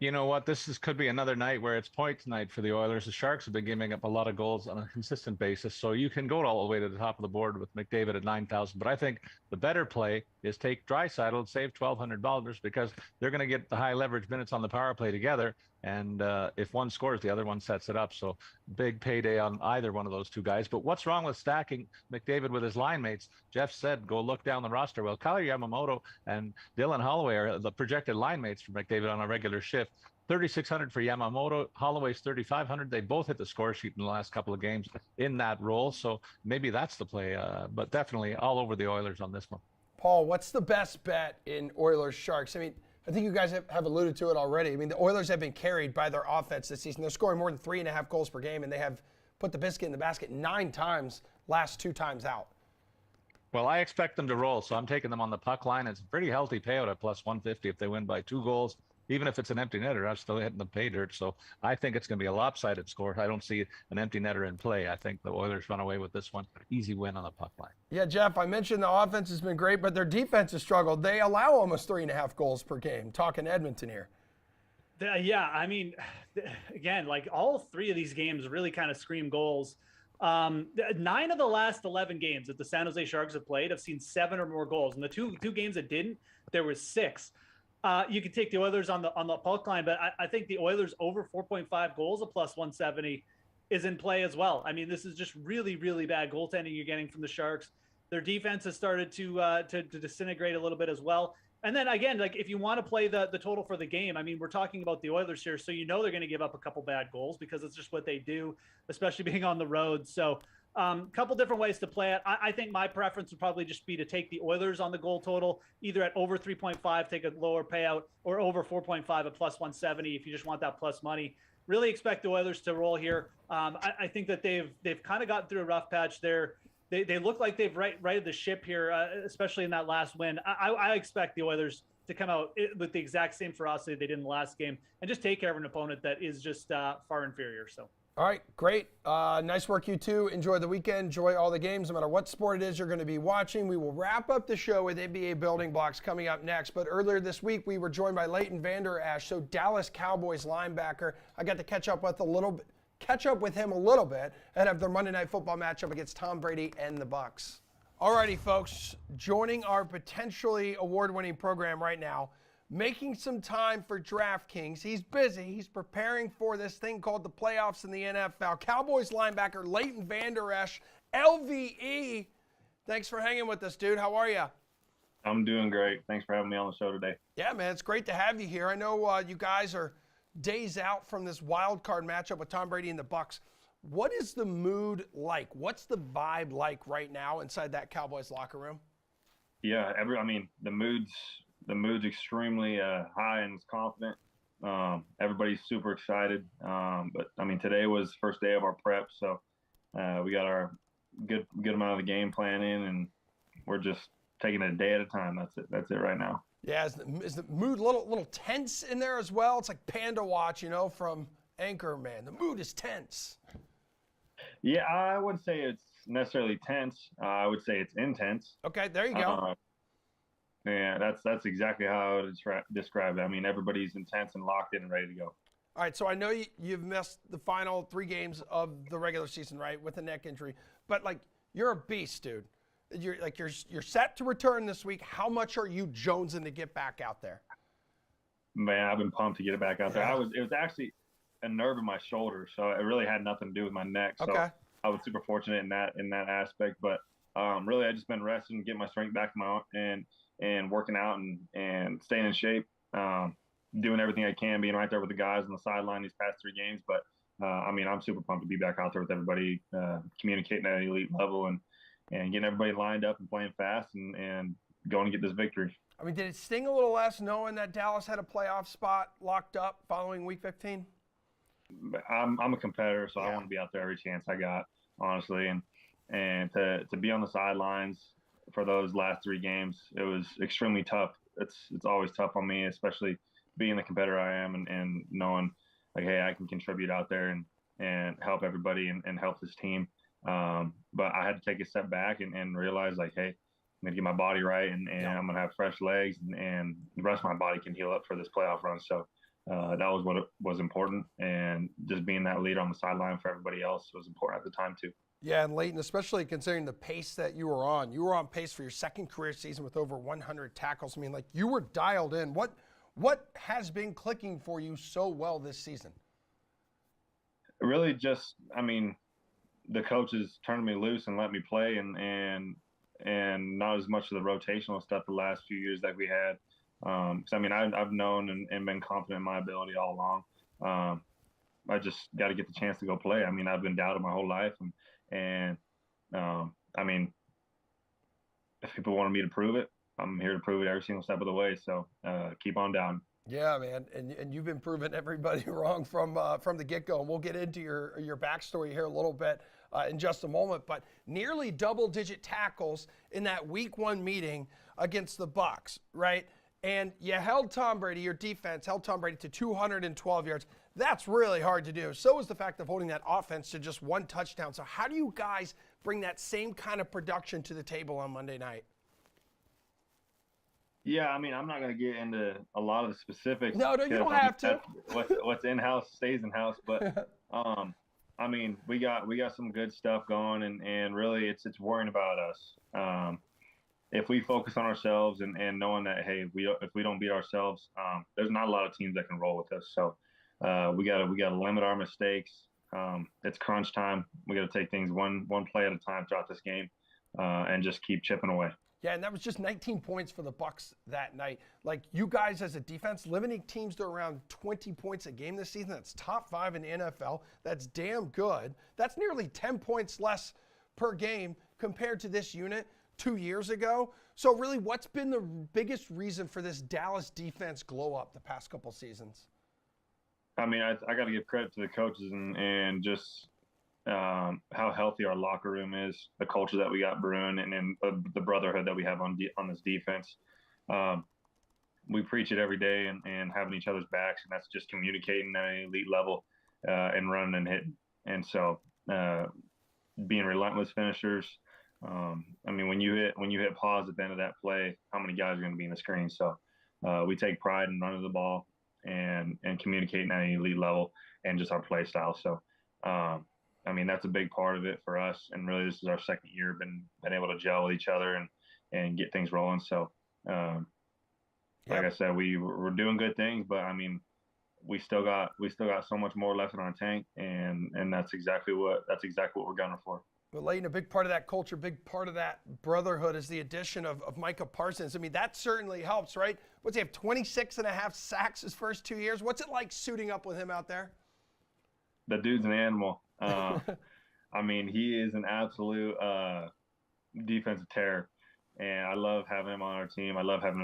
[SPEAKER 5] You know what? Could be another night where it's points night for the Oilers. The Sharks have been giving up a lot of goals on a consistent basis, so you can go all the way to the top of the board with McDavid at 9,000. But I think the better play is take Draisaitl and save $1,200 because they're going to get the high leverage minutes on the power play together. And if one scores, the other one sets it up. So big payday on either one of those two guys. But what's wrong with stacking McDavid with his line mates? Jeff said, go look down the roster. Well, Kyle Yamamoto and Dylan Holloway are the projected line mates for McDavid on a regular shift. 3,600 for Yamamoto. Holloway's 3,500. They both hit the score sheet in the last couple of games in that role. So maybe that's the play. But definitely all over the Oilers on this one.
[SPEAKER 1] Paul, what's the best bet in Oilers Sharks? I mean, I think you guys have alluded to it already. I mean, the Oilers have been carried by their offense this season. They're scoring more than 3.5 goals per game, and they have put the biscuit in the basket 9 times, last 2 times out.
[SPEAKER 5] Well, I expect them to roll, so I'm taking them on the puck line. It's a pretty healthy payout at plus 150 if they win by 2 goals. Even if it's an empty netter, I'm still hitting the pay dirt. So I think it's going to be a lopsided score. I don't see an empty netter in play. I think the Oilers run away with this one. Easy win on the puck line.
[SPEAKER 1] Yeah, Jeff, I mentioned the offense has been great, but their defense has struggled. They allow almost 3.5 goals per game. Talking Edmonton here.
[SPEAKER 3] Yeah, I mean, again, like all three of these games really kind of scream goals. 9 of the last 11 games that the San Jose Sharks have played have seen 7 or more goals, and the two games that didn't, there was 6. You can take the Oilers on the puck line, but I think the Oilers over 4.5 goals, a plus 170, is in play as well. I mean, this is just really, really bad goaltending you're getting from the Sharks. Their defense has started to disintegrate a little bit as well. And then again, like if you want to play the total for the game, I mean, we're talking about the Oilers here, so you know they're going to give up a couple bad goals because it's just what they do, especially being on the road. So couple different ways to play it. I think my preference would probably just be to take the Oilers on the goal total, either at over 3.5, take a lower payout, or over 4.5, a plus 170 if you just want that plus money. Really expect the Oilers to roll here. I think that they've kind of gotten through a rough patch there. They look like they've righted the ship here, especially in that last win. I expect the Oilers to come out with the exact same ferocity they did in the last game and just take care of an opponent that is just far inferior. So.
[SPEAKER 1] All right, great. Nice work, you two. Enjoy the weekend. Enjoy all the games, no matter what sport it is you're going to be watching. We will wrap up the show with NBA building blocks coming up next. But earlier this week, we were joined by Leighton Vander Esch, so Dallas Cowboys linebacker. I got to catch up with him a little bit ahead of their Monday Night Football matchup against Tom Brady and the Bucs. All righty, folks, joining our potentially award-winning program right now, making some time for DraftKings. He's busy. He's preparing for this thing called the playoffs in the NFL. Cowboys linebacker Leighton Vander Esch, LVE. Thanks for hanging with us, dude. How are you?
[SPEAKER 6] I'm doing great. Thanks for having me on the show today.
[SPEAKER 1] Yeah, man, it's great to have you here. I know you guys are days out from this wild card matchup with Tom Brady and the Bucs. What is the mood like? What's the vibe like right now inside that Cowboys locker room?
[SPEAKER 6] Yeah, the mood's extremely high and confident. Everybody's super excited. But I mean, today was the first day of our prep, so we got our good amount of the game plan in, and we're just taking it a day at a time. That's it right now.
[SPEAKER 1] Yeah, is the mood a little tense in there as well? It's like Panda Watch, from Anchorman. The mood is tense.
[SPEAKER 6] Yeah, I wouldn't say it's necessarily tense. I would say it's intense.
[SPEAKER 1] Okay, there you go.
[SPEAKER 6] Yeah, that's exactly how I would describe it. I mean, everybody's intense and locked in and ready to go.
[SPEAKER 1] All right, so I know you've missed the final 3 games of the regular season, right, with a neck injury. But you're a beast, dude. You're set to return this week. How much are you jonesing to get back out there?
[SPEAKER 6] Man, I've been pumped to get it back out there. It was actually a nerve in my shoulder, so it really had nothing to do with my neck. So
[SPEAKER 1] okay.
[SPEAKER 6] I was super fortunate in that aspect. But really, I just been resting, getting my strength back and working out and staying in shape, doing everything I can, being right there with the guys on the sideline these past 3 games. But I'm super pumped to be back out there with everybody, communicating at an elite level and getting everybody lined up and playing fast and going to get this victory.
[SPEAKER 1] I mean, did it sting a little less knowing that Dallas had a playoff spot locked up following Week 15?
[SPEAKER 6] I'm a competitor, so I want to be out there every chance I got, honestly, and to be on the sidelines for those last 3 games, it was extremely tough. It's always tough on me, especially being the competitor I am and knowing hey, I can contribute out there and help everybody and help this team. But I had to take a step back and realize hey, I'm gonna get my body right and I'm gonna have fresh legs and the rest of my body can heal up for this playoff run. So that was what was important, and just being that leader on the sideline for everybody else was important at the time too.
[SPEAKER 1] Yeah, and Leighton, especially considering the pace that you were on pace for your second career season with over 100 tackles. I mean, you were dialed in. What has been clicking for you so well this season?
[SPEAKER 6] Really just, the coaches turned me loose and let me play and not as much of the rotational stuff the last few years that we had. I've known and been confident in my ability all along. I just got to get the chance to go play. I've been doubted my whole life, and if people wanted me to prove it, I'm here to prove it every single step of the way. So keep on down.
[SPEAKER 1] Yeah, man, and you've been proving everybody wrong from the get-go. And we'll get into your backstory here a little bit in just a moment. But nearly double-digit tackles in that Week 1 meeting against the Bucs, right? And you held Tom Brady, your defense held Tom Brady to 212 yards. That's really hard to do. So is the fact of holding that offense to just 1 touchdown. So how do you guys bring that same kind of production to the table on Monday night?
[SPEAKER 6] Yeah, I mean, I'm not going to get into a lot of the specifics.
[SPEAKER 1] No, you
[SPEAKER 6] because,
[SPEAKER 1] don't
[SPEAKER 6] I mean,
[SPEAKER 1] have to.
[SPEAKER 6] what's in house stays in house. But I mean, we got some good stuff going, and really, it's worrying about us. If we focus on ourselves and knowing that, hey, if we don't beat ourselves, there's not a lot of teams that can roll with us. So we gotta limit our mistakes. It's crunch time. We got to take things one play at a time throughout this game, and just keep chipping away.
[SPEAKER 1] Yeah, and that was just 19 points for the Bucks that night. Like, you guys as a defense, limiting teams to around 20 points a game this season. That's top 5 in the NFL. That's damn good. That's nearly 10 points less per game compared to this unit 2 years ago. So really, what's been the biggest reason for this Dallas defense glow up the past couple seasons?
[SPEAKER 6] I mean, I got to give credit to the coaches and just how healthy our locker room is, the culture that we got brewing, and then the brotherhood that we have on this defense. We preach it every day and having each other's backs, and that's just communicating at an elite level and running and hitting. And so being relentless finishers. I mean, when you hit pause at the end of that play, how many guys are going to be in the screen? So we take pride in running the ball and communicating at an elite level and just our play style. So I mean, that's a big part of it for us. And really, this is our second year been able to gel with each other and get things rolling. So, like I said, we're doing good things, but I mean, we still got so much more left in our tank, and that's exactly what we're gunning for.
[SPEAKER 1] But Leighton, a big part of that culture, big part of that brotherhood is the addition of Micah Parsons. I mean, that certainly helps, right? What's he have, 26 and a half sacks his first 2 years? What's it like suiting up with him out there?
[SPEAKER 6] The dude's an animal. I mean, he is an absolute defensive terror, and I love having him on our team. I love having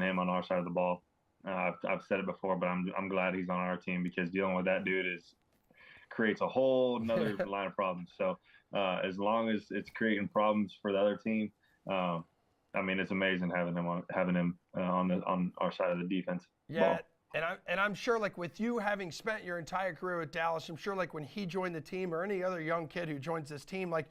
[SPEAKER 6] him on our side of the ball. I've said it before, but I'm glad he's on our team because dealing with that dude creates a whole another line of problems. So as long as it's creating problems for the other team, I mean, it's amazing having him on our side of the defense.
[SPEAKER 1] Yeah.
[SPEAKER 6] Ball.
[SPEAKER 1] And I'm sure, like, with you having spent your entire career with Dallas, I'm sure, like, when he joined the team or any other young kid who joins this team, like,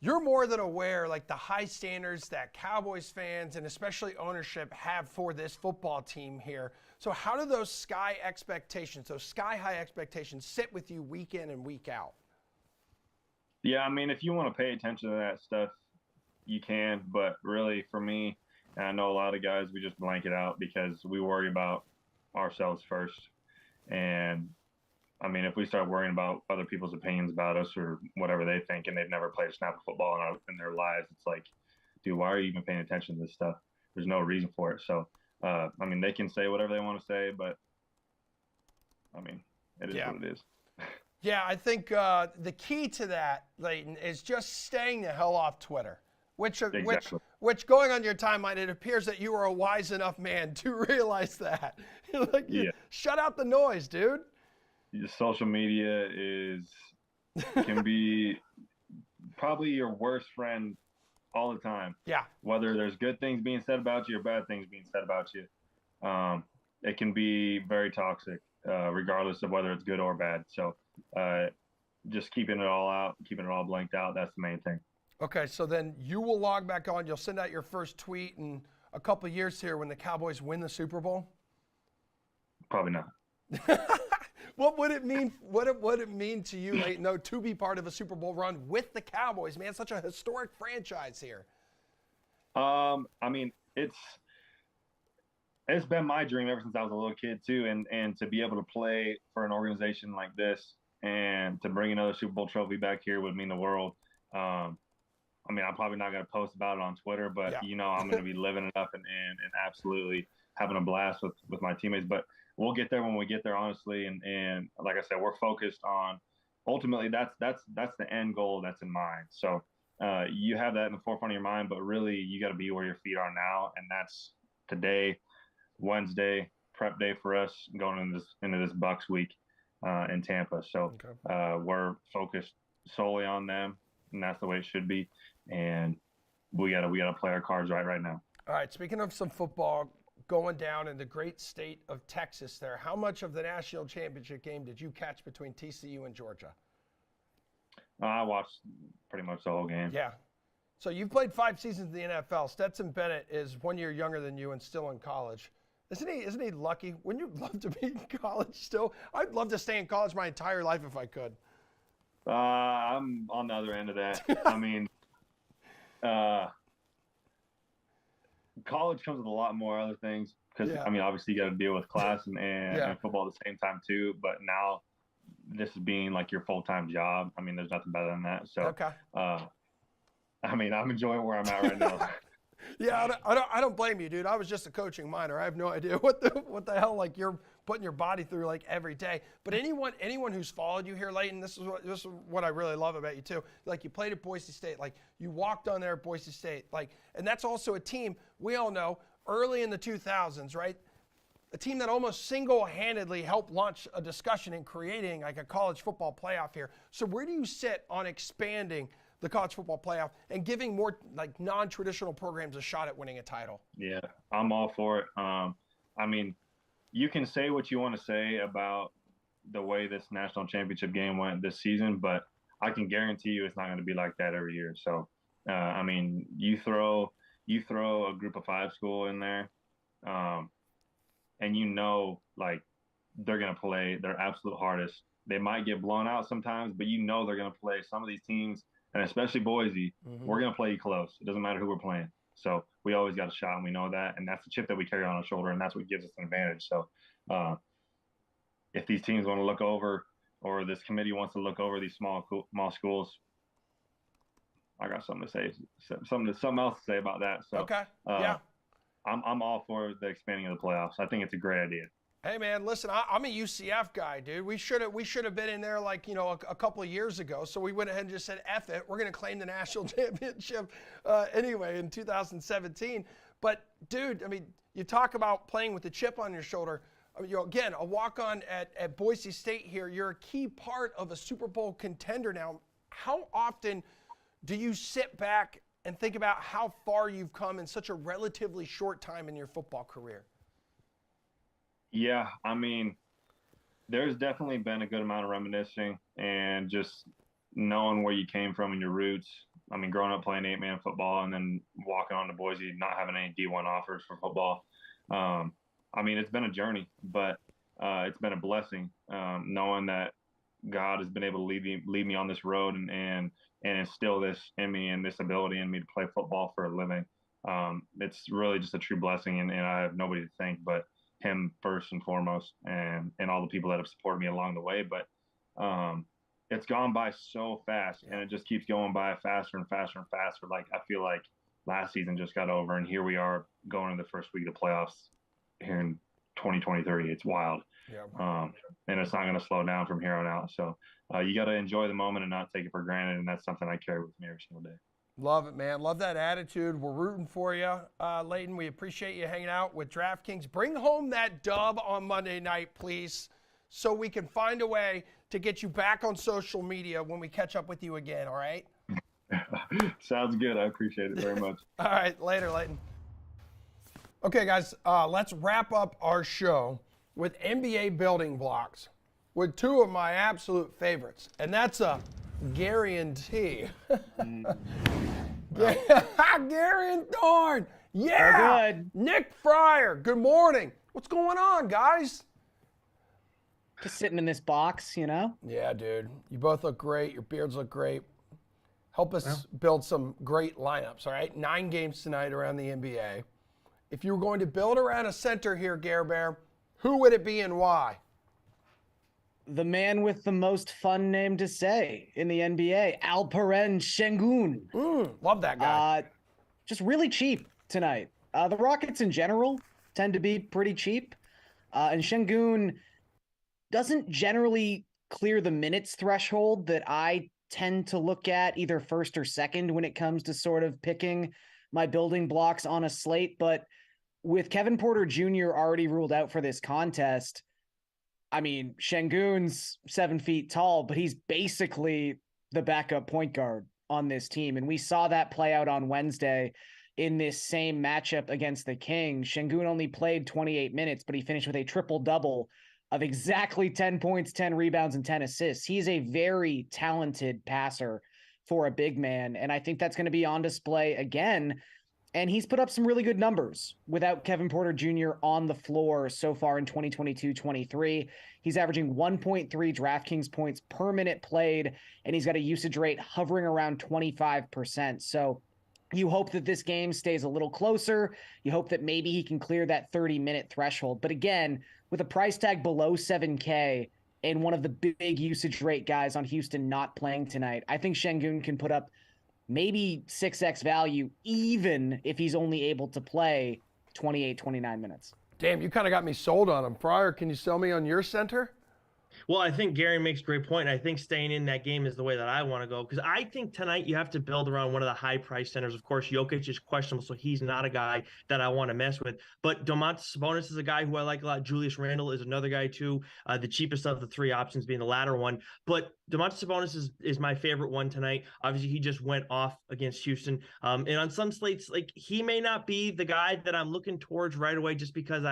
[SPEAKER 1] you're more than aware, like, the high standards that Cowboys fans and especially ownership have for this football team here. So how do those sky high expectations sit with you week in and week out?
[SPEAKER 6] Yeah, I mean, if you want to pay attention to that stuff, you can. But really, for me, and I know a lot of guys, we just blank it out because we worry about ourselves first. And I mean, if we start worrying about other people's opinions about us or whatever they think, and they've never played a snap of football in their lives, it's like, dude, why are you even paying attention to this stuff? There's no reason for it. So, I mean, they can say whatever they want to say, but I mean, it is what it is.
[SPEAKER 1] Yeah, I think the key to that, Leighton, is just staying the hell off Twitter. Which going on your timeline, it appears that you are a wise enough man to realize that. Shut out the noise, dude.
[SPEAKER 6] Social media can be probably your worst friend all the time.
[SPEAKER 1] Yeah.
[SPEAKER 6] Whether there's good things being said about you or bad things being said about you, it can be very toxic, regardless of whether it's good or bad. So just keeping it all out, keeping it all blanked out, that's the main thing.
[SPEAKER 1] Okay, so then you will log back on. You'll send out your first tweet in a couple of years here when the Cowboys win the Super Bowl?
[SPEAKER 6] Probably not.
[SPEAKER 1] What would it mean? What would it mean to you, Leighton, to be part of a Super Bowl run with the Cowboys? Man, such a historic franchise here.
[SPEAKER 6] I mean, it's been my dream ever since I was a little kid too, and to be able to play for an organization like this and to bring another Super Bowl trophy back here would mean the world. I mean, I'm probably not going to post about it on Twitter, but I'm going to be living it up and absolutely having a blast with my teammates. But we'll get there when we get there, honestly. And like I said, we're focused on ultimately that's the end goal that's in mind. So you have that in the forefront of your mind, but really you got to be where your feet are now, and that's today, Wednesday, prep day for us going into this Bucks week in Tampa. So we're focused solely on them, and that's the way it should be. And we gotta play our cards right now.
[SPEAKER 1] All right. Speaking of some football going down in the great state of Texas, there, how much of the national championship game did you catch between TCU and Georgia?
[SPEAKER 6] I watched pretty much the whole game.
[SPEAKER 1] Yeah. So you've played 5 seasons in the NFL. Stetson Bennett is 1 year younger than you and still in college. Isn't he lucky? Wouldn't you love to be in college still? I'd love to stay in college my entire life if I could.
[SPEAKER 6] I'm on the other end of that. I mean, college comes with a lot more other things because,
[SPEAKER 1] Yeah.
[SPEAKER 6] I mean, obviously you got to deal with class and
[SPEAKER 1] Yeah.
[SPEAKER 6] football at the same time too. But now this is being like your full-time job. I mean, there's nothing better than that. So,
[SPEAKER 1] Okay.
[SPEAKER 6] I mean, I'm enjoying where I'm at right now.
[SPEAKER 1] Yeah, I don't blame you, dude. I was just a coaching minor. I have no idea what the hell like you're putting your body through like every day. But anyone who's followed you here, Leighton, this is what I really love about you too. Like you played at Boise State, like you walked on there at Boise State, like, and that's also a team we all know early in the 2000s, right? A team that almost single-handedly helped launch a discussion in creating like a college football playoff here. So where do you sit on expanding the college football playoff and giving more like non-traditional programs a shot at winning a title?
[SPEAKER 6] Yeah, I'm all for it. I mean, you can say what you want to say about the way this national championship game went this season, but I can guarantee you it's not going to be like that every year. So, I mean, you throw a group of 5 school in there, and like they're going to play their absolute hardest. They might get blown out sometimes, but they're going to play some of these teams. And especially Boise, we're going to play you close. It doesn't matter who we're playing. So we always got a shot, and we know that. And that's the chip that we carry on our shoulder, and that's what gives us an advantage. So if these teams want to look over, or this committee wants to look over these small schools, I got something to say, something else to say about that. So
[SPEAKER 1] Okay, yeah.
[SPEAKER 6] I'm all for the expanding of the playoffs. I think it's a great idea.
[SPEAKER 1] Hey man, listen, I'm a UCF guy, dude. We should have been in there like a couple of years ago. So we went ahead and just said, "F it, we're gonna claim the national championship anyway in 2017." But dude, I mean, you talk about playing with the chip on your shoulder. I mean, again, a walk-on at Boise State here. You're a key part of a Super Bowl contender now. How often do you sit back and think about how far you've come in such a relatively short time in your football career?
[SPEAKER 6] Yeah, I mean, there's definitely been a good amount of reminiscing and just knowing where you came from and your roots. I mean, growing up playing 8-man football and then walking on to Boise, not having any D1 offers for football. I mean, it's been a journey, but it's been a blessing knowing that God has been able to lead me on this road and instill this in me and this ability in me to play football for a living. It's really just a true blessing, and I have nobody to thank but him first and foremost, and all the people that have supported me along the way. But it's gone by so fast, and it just keeps going by faster and faster and faster. Like, I feel like last season just got over, and here we are going into the first week of the playoffs here in 2023. It's wild.
[SPEAKER 1] Yeah.
[SPEAKER 6] And it's not going to slow down from here on out. So you got to enjoy the moment and not take it for granted. And that's something I carry with me every single day.
[SPEAKER 1] Love it, man. Love that attitude. We're rooting for you, Leighton. We appreciate you hanging out with DraftKings. Bring home that dub on Monday night, please, so we can find a way to get you back on social media when we catch up with you again, all right?
[SPEAKER 6] Sounds good. I appreciate it very much.
[SPEAKER 1] All right, later, Leighton. Okay, guys, let's wrap up our show with NBA building blocks with 2 of my absolute favorites, and that's a guarantee. Gary and Thorne. Yeah.
[SPEAKER 7] Good.
[SPEAKER 1] Nick Fryer. Good morning. What's going on, guys?
[SPEAKER 7] Just sitting in this box,
[SPEAKER 1] Yeah, dude. You both look great. Your beards look great. Help us build some great lineups, all right? 9 games tonight around the NBA. If you were going to build around a center here, Gare Bear, who would it be and why?
[SPEAKER 7] The man with the most fun name to say in the NBA, Alperen Şengün.
[SPEAKER 1] Love that guy.
[SPEAKER 7] Just really cheap tonight. The Rockets in general tend to be pretty cheap. And Şengün doesn't generally clear the minutes threshold that I tend to look at either first or second when it comes to sort of picking my building blocks on a slate. But with Kevin Porter Jr. already ruled out for this contest, I mean, Şengün's 7 feet tall, but he's basically the backup point guard on this team. And we saw that play out on Wednesday in this same matchup against the Kings. Şengün only played 28 minutes, but he finished with a triple-double of exactly 10 points, 10 rebounds, and 10 assists. He's a very talented passer for a big man. And I think that's going to be on display again. And he's put up some really good numbers without Kevin Porter Jr. on the floor so far in 2022-23. He's averaging 1.3 DraftKings points per minute played, and he's got a usage rate hovering around 25%. So you hope that this game stays a little closer. You hope that maybe he can clear that 30-minute threshold. But again, with a price tag below $7K and one of the big usage rate guys on Houston not playing tonight, I think Şengün can put up maybe 6x value, even if he's only able to play 28, 29 minutes.
[SPEAKER 1] Damn, you kind of got me sold on him. Fryer, can you sell me on your center?
[SPEAKER 8] Well, I think Gary makes a great point. I think staying in that game is the way that I want to go, because I think tonight you have to build around one of the high price centers. Of course, Jokic is questionable, so he's not a guy that I want to mess with. But Domantas Sabonis is a guy who I like a lot. Julius Randle is another guy too. The cheapest of the three options being the latter one. But Domantas Sabonis is my favorite one tonight. Obviously, he just went off against Houston. And on some slates, like, he may not be the guy that I'm looking towards right away, just because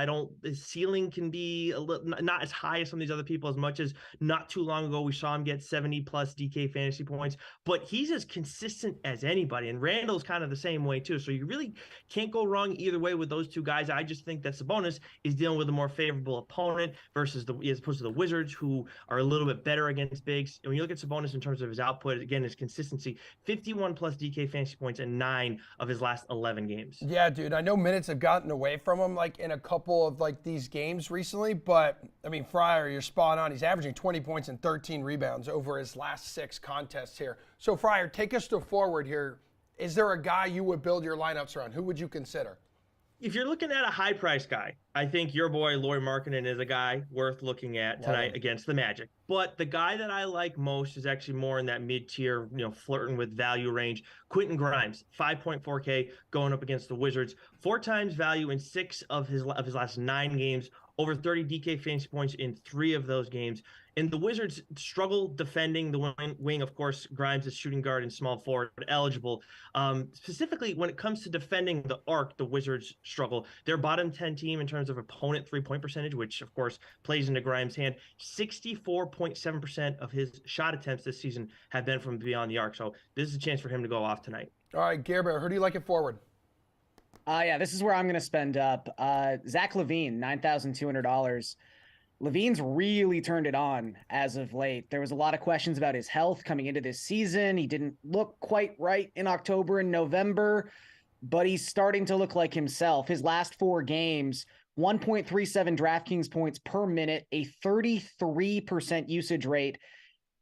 [SPEAKER 8] his ceiling can be a little not as high as some of these other people, as much as not too long ago we saw him get 70 plus DK fantasy points, but he's as consistent as anybody. And Randall's kind of the same way too. So you really can't go wrong either way with those two guys. I just think that Sabonis is dealing with a more favorable opponent as opposed to the Wizards, who are a little bit better against bigs. And when you look at Sabonis in terms of his output, again, his consistency, 51 plus DK fantasy points in 9 of his last 11 games.
[SPEAKER 1] Yeah, dude, I know minutes have gotten away from him like in a couple of like these games recently, but I mean, Fryer, you're spot on. He's averaging 20 points and 13 rebounds over his last 6 contests here. So Fryer, take us to forward here. Is there a guy you would build your lineups around? Who would you consider?
[SPEAKER 8] If you're looking at a high price guy, I think your boy Lauri Markkanen is a guy worth looking at tonight against the Magic. But the guy that I like most is actually more in that mid-tier, flirting with value range. Quentin Grimes, 5.4K, going up against the Wizards. 4 times value in 6 of his last 9 games. Over 30 DK fantasy points in 3 of those games. And the Wizards struggle defending the wing. Of course, Grimes is shooting guard and small forward eligible. Specifically, when it comes to defending the arc, the Wizards struggle. They're bottom 10 team in terms of opponent three-point percentage, which, of course, plays into Grimes' hand. 64.7% of his shot attempts this season have been from beyond the arc. So this is a chance for him to go off tonight.
[SPEAKER 1] All right, Gary Bear, who do you like it forward?
[SPEAKER 7] Yeah, this is where I'm going to spend up. Zach LaVine, $9,200. LaVine's really turned it on as of late. There was a lot of questions about his health coming into this season. He didn't look quite right in October and November, but he's starting to look like himself. His last 4 games, 1.37 DraftKings points per minute, a 33% usage rate.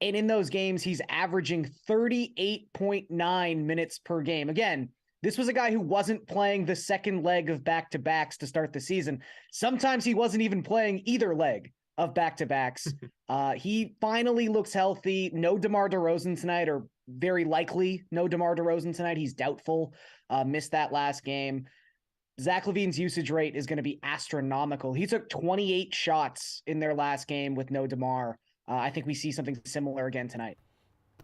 [SPEAKER 7] And in those games, he's averaging 38.9 minutes per game. Again, this was a guy who wasn't playing the second leg of back-to-backs to start the season. Sometimes he wasn't even playing either leg of back-to-backs. He finally looks healthy. No DeMar DeRozan tonight, or very likely no DeMar DeRozan tonight. He's doubtful. Missed that last game. Zach LaVine's usage rate is going to be astronomical. He took 28 shots in their last game with no DeMar. I think we see something similar again tonight.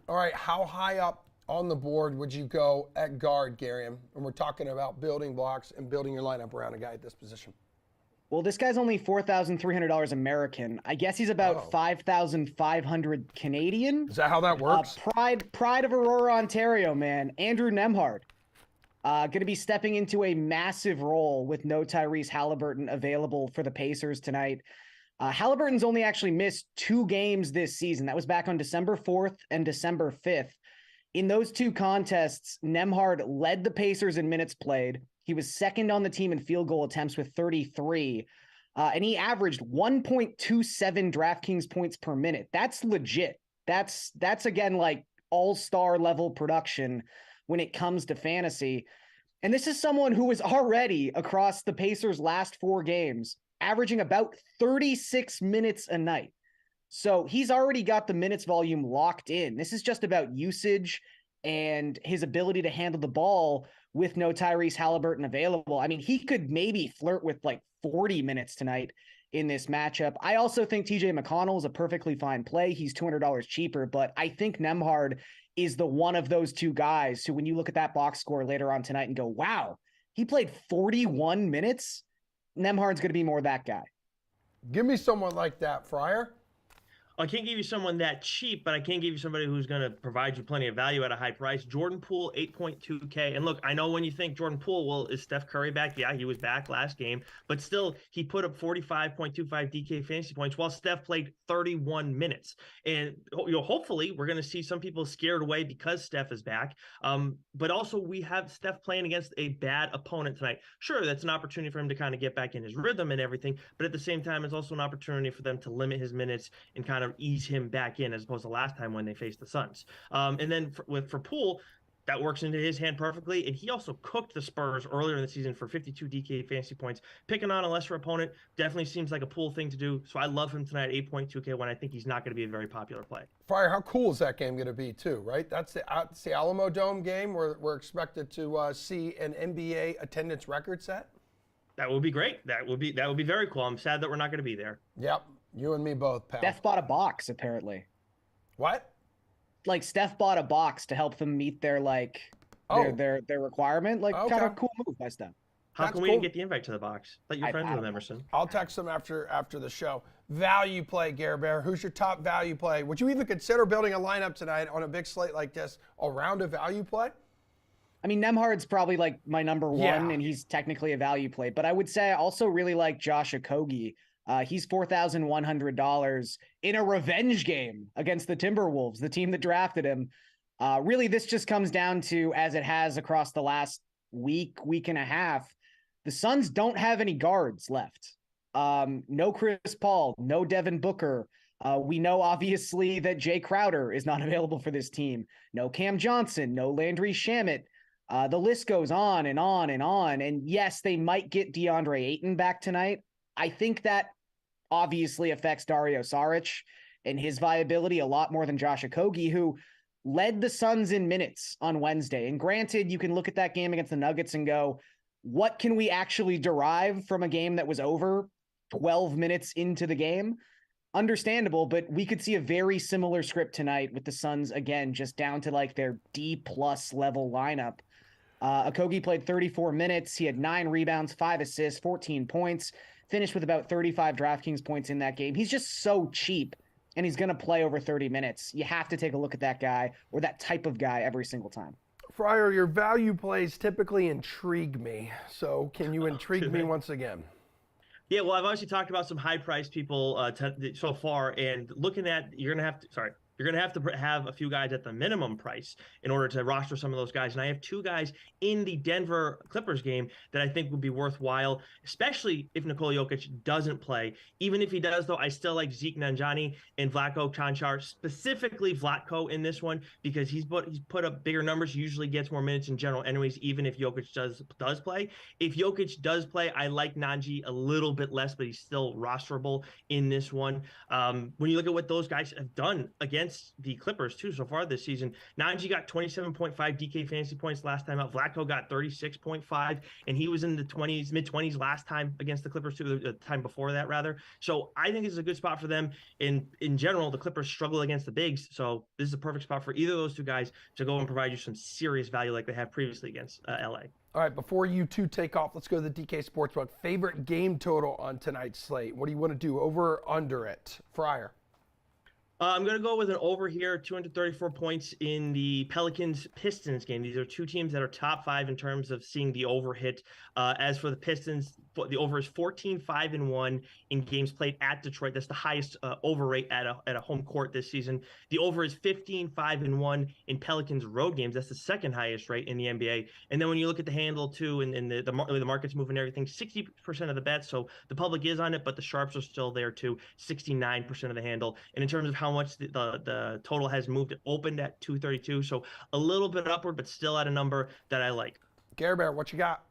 [SPEAKER 1] All right, how high up on the board would you go at guard, Gary? And we're talking about building blocks and building your lineup around a guy at this position.
[SPEAKER 7] Well, this guy's only $4,300 American. I guess he's about 5,500 Canadian.
[SPEAKER 1] Is that how that works?
[SPEAKER 7] Pride of Aurora, Ontario, man. Andrew Nembhard. Going to be stepping into a massive role with no Tyrese Halliburton available for the Pacers tonight. Halliburton's only actually missed 2 games this season. That was back on December 4th and December 5th. In those 2 contests, Nembhard led the Pacers in minutes played. He was second on the team in field goal attempts with 33. And he averaged 1.27 DraftKings points per minute. That's legit. That's again, like all-star level production when it comes to fantasy. And this is someone who was already across the Pacers' last 4 games, averaging about 36 minutes a night. So he's already got the minutes volume locked in. This is just about usage and his ability to handle the ball with no Tyrese Halliburton available. I mean, he could maybe flirt with like 40 minutes tonight in this matchup. I also think TJ McConnell is a perfectly fine play. He's $200 cheaper, but I think Nembhard is the one of those 2 guys who, when you look at that box score later on tonight and go, wow, he played 41 minutes, Nembhard's going to be more that guy.
[SPEAKER 1] Give me someone like that, Fryer.
[SPEAKER 8] I can't give you someone that cheap, but I can give you somebody who's going to provide you plenty of value at a high price. Jordan Poole, 8.2K. And look, I know when you think Jordan Poole, well, is Steph Curry back? Yeah, he was back last game, but still, he put up 45.25 DK fantasy points while Steph played 31 minutes. And hopefully, we're going to see some people scared away because Steph is back. But also, we have Steph playing against a bad opponent tonight. Sure, that's an opportunity for him to kind of get back in his rhythm and everything, but at the same time, it's also an opportunity for them to limit his minutes and kind of ease him back in, as opposed to last time when they faced the Suns. And then for Poole, that works into his hand perfectly. And he also cooked the Spurs earlier in the season for 52 DK fantasy points. Picking on a lesser opponent definitely seems like a Poole thing to do. So I love him tonight, 8.2K, when I think he's not going to be a very popular play.
[SPEAKER 1] Fryer, how cool is that game going to be, too, right? That's the Alamo Dome game where we're expected to see an NBA attendance record set.
[SPEAKER 8] That would be great. That would be very cool. I'm sad that we're not going to be there.
[SPEAKER 1] Yep. You and me both, pal.
[SPEAKER 7] Steph bought a box, apparently.
[SPEAKER 1] What?
[SPEAKER 7] Like, Steph bought a box to help them meet their their requirement. Like,
[SPEAKER 1] Okay.
[SPEAKER 7] kind of cool move by Steph.
[SPEAKER 8] How
[SPEAKER 1] That's
[SPEAKER 8] come we
[SPEAKER 1] cool.
[SPEAKER 8] didn't get the invite to the box? Let your friends with Emerson.
[SPEAKER 1] I'll text them after the show. Value play, Gare Bear. Who's your top value play? Would you even consider building a lineup tonight on a big slate like this around a value play?
[SPEAKER 7] I mean, Nemhard's probably like my number one,
[SPEAKER 1] Yeah.
[SPEAKER 7] and he's technically a value play. But I would say I also really like Josh Okogie. He's $4,100 in a revenge game against the Timberwolves, the team that drafted him. Really, this just comes down to, as it has across the last week and a half, the Suns don't have any guards left. No Chris Paul, no Devin Booker. We know, obviously, that Jay Crowder is not available for this team. No Cam Johnson, no Landry Shamet. The list goes on and on and on. And yes, they might get DeAndre Ayton back tonight. I think that obviously affects Dario Saric and his viability a lot more than Josh Okogie, who led the Suns in minutes on Wednesday. And granted, you can look at that game against the Nuggets and go, what can we actually derive from a game that was over 12 minutes into the game? Understandable, but we could see a very similar script tonight with the Suns, again, just down to like their D-plus level lineup. Okogie played 34 minutes. He had 9 rebounds, 5 assists, 14 points, finished with about 35 DraftKings points in that game. He's just so cheap, and he's going to play over 30 minutes. You have to take a look at that guy or that type of guy every single time.
[SPEAKER 1] Fryer, your value plays typically intrigue me. So can you intrigue me once again?
[SPEAKER 8] Yeah, well, I've obviously talked about some high-priced people so far, and looking at you're gonna have to have a few guys at the minimum price in order to roster some of those guys. And I have 2 guys in the Denver Clippers game that I think would be worthwhile, especially if Nikola Jokic doesn't play. Even if he does, though, I still like Zeke Nanjani and Vlatko Cancar, specifically Vlatko in this one, because he's put up bigger numbers, usually gets more minutes in general anyways, even if Jokic does play. If Jokic does play, I like Nanji a little bit less, but he's still rosterable in this one. When you look at what those guys have done against the Clippers too so far this season, Nanji got 27.5 DK fantasy points last time out. Vlatko got 36.5, and he was in the mid-20s last time against the Clippers too, the time before that rather. So I think this is a good spot for them. In general, the Clippers struggle against the bigs, so this is a perfect spot for either of those 2 guys to go and provide you some serious value like they have previously against LA.
[SPEAKER 1] All right, before you 2 take off, let's go to the DK Sportsbook. Favorite game total on tonight's slate? What do you want to do, over or under it? Fryer.
[SPEAKER 8] I'm going to go with an over here, 234 points in the Pelicans-Pistons game. These are 2 teams that are top 5 in terms of seeing the over hit. As for the Pistons, the over is 14-5-1 in games played at Detroit. That's the highest over rate at a home court this season. The over is 15-5-1 in Pelicans road games. That's the second highest rate in the NBA. And then when you look at the handle too, and the market's moving everything, 60% of the bets. So the public is on it, but the sharps are still there too. 69% of the handle. And in terms of how much the total has moved, it opened at 232. So a little bit upward, but still at a number that I like.
[SPEAKER 1] Gare Bear, what you got?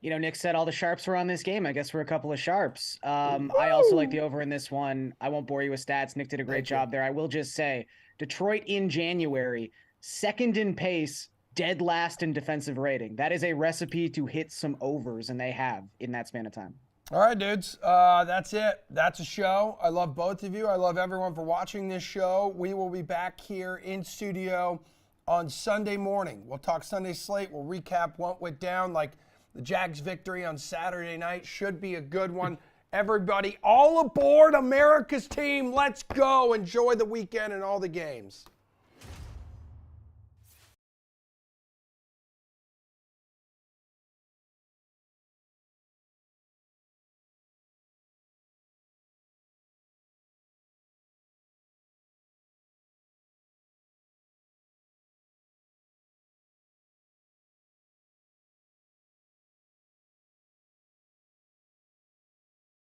[SPEAKER 7] You know, Nick said all the sharps were on this game. I guess we're a couple of sharps. I also like the over in this one. I won't bore you with stats. Nick did a great job there. I will just say, Detroit in January, 2nd in pace, dead last in defensive rating. That is a recipe to hit some overs, and they have in that span of time.
[SPEAKER 1] All right, dudes. That's it. That's a show. I love both of you. I love everyone for watching this show. We will be back here in studio on Sunday morning. We'll talk Sunday slate. We'll recap what went down, like the Jags victory on Saturday night. Should be a good one. Everybody, all aboard America's team. Let's go. Enjoy the weekend and all the games.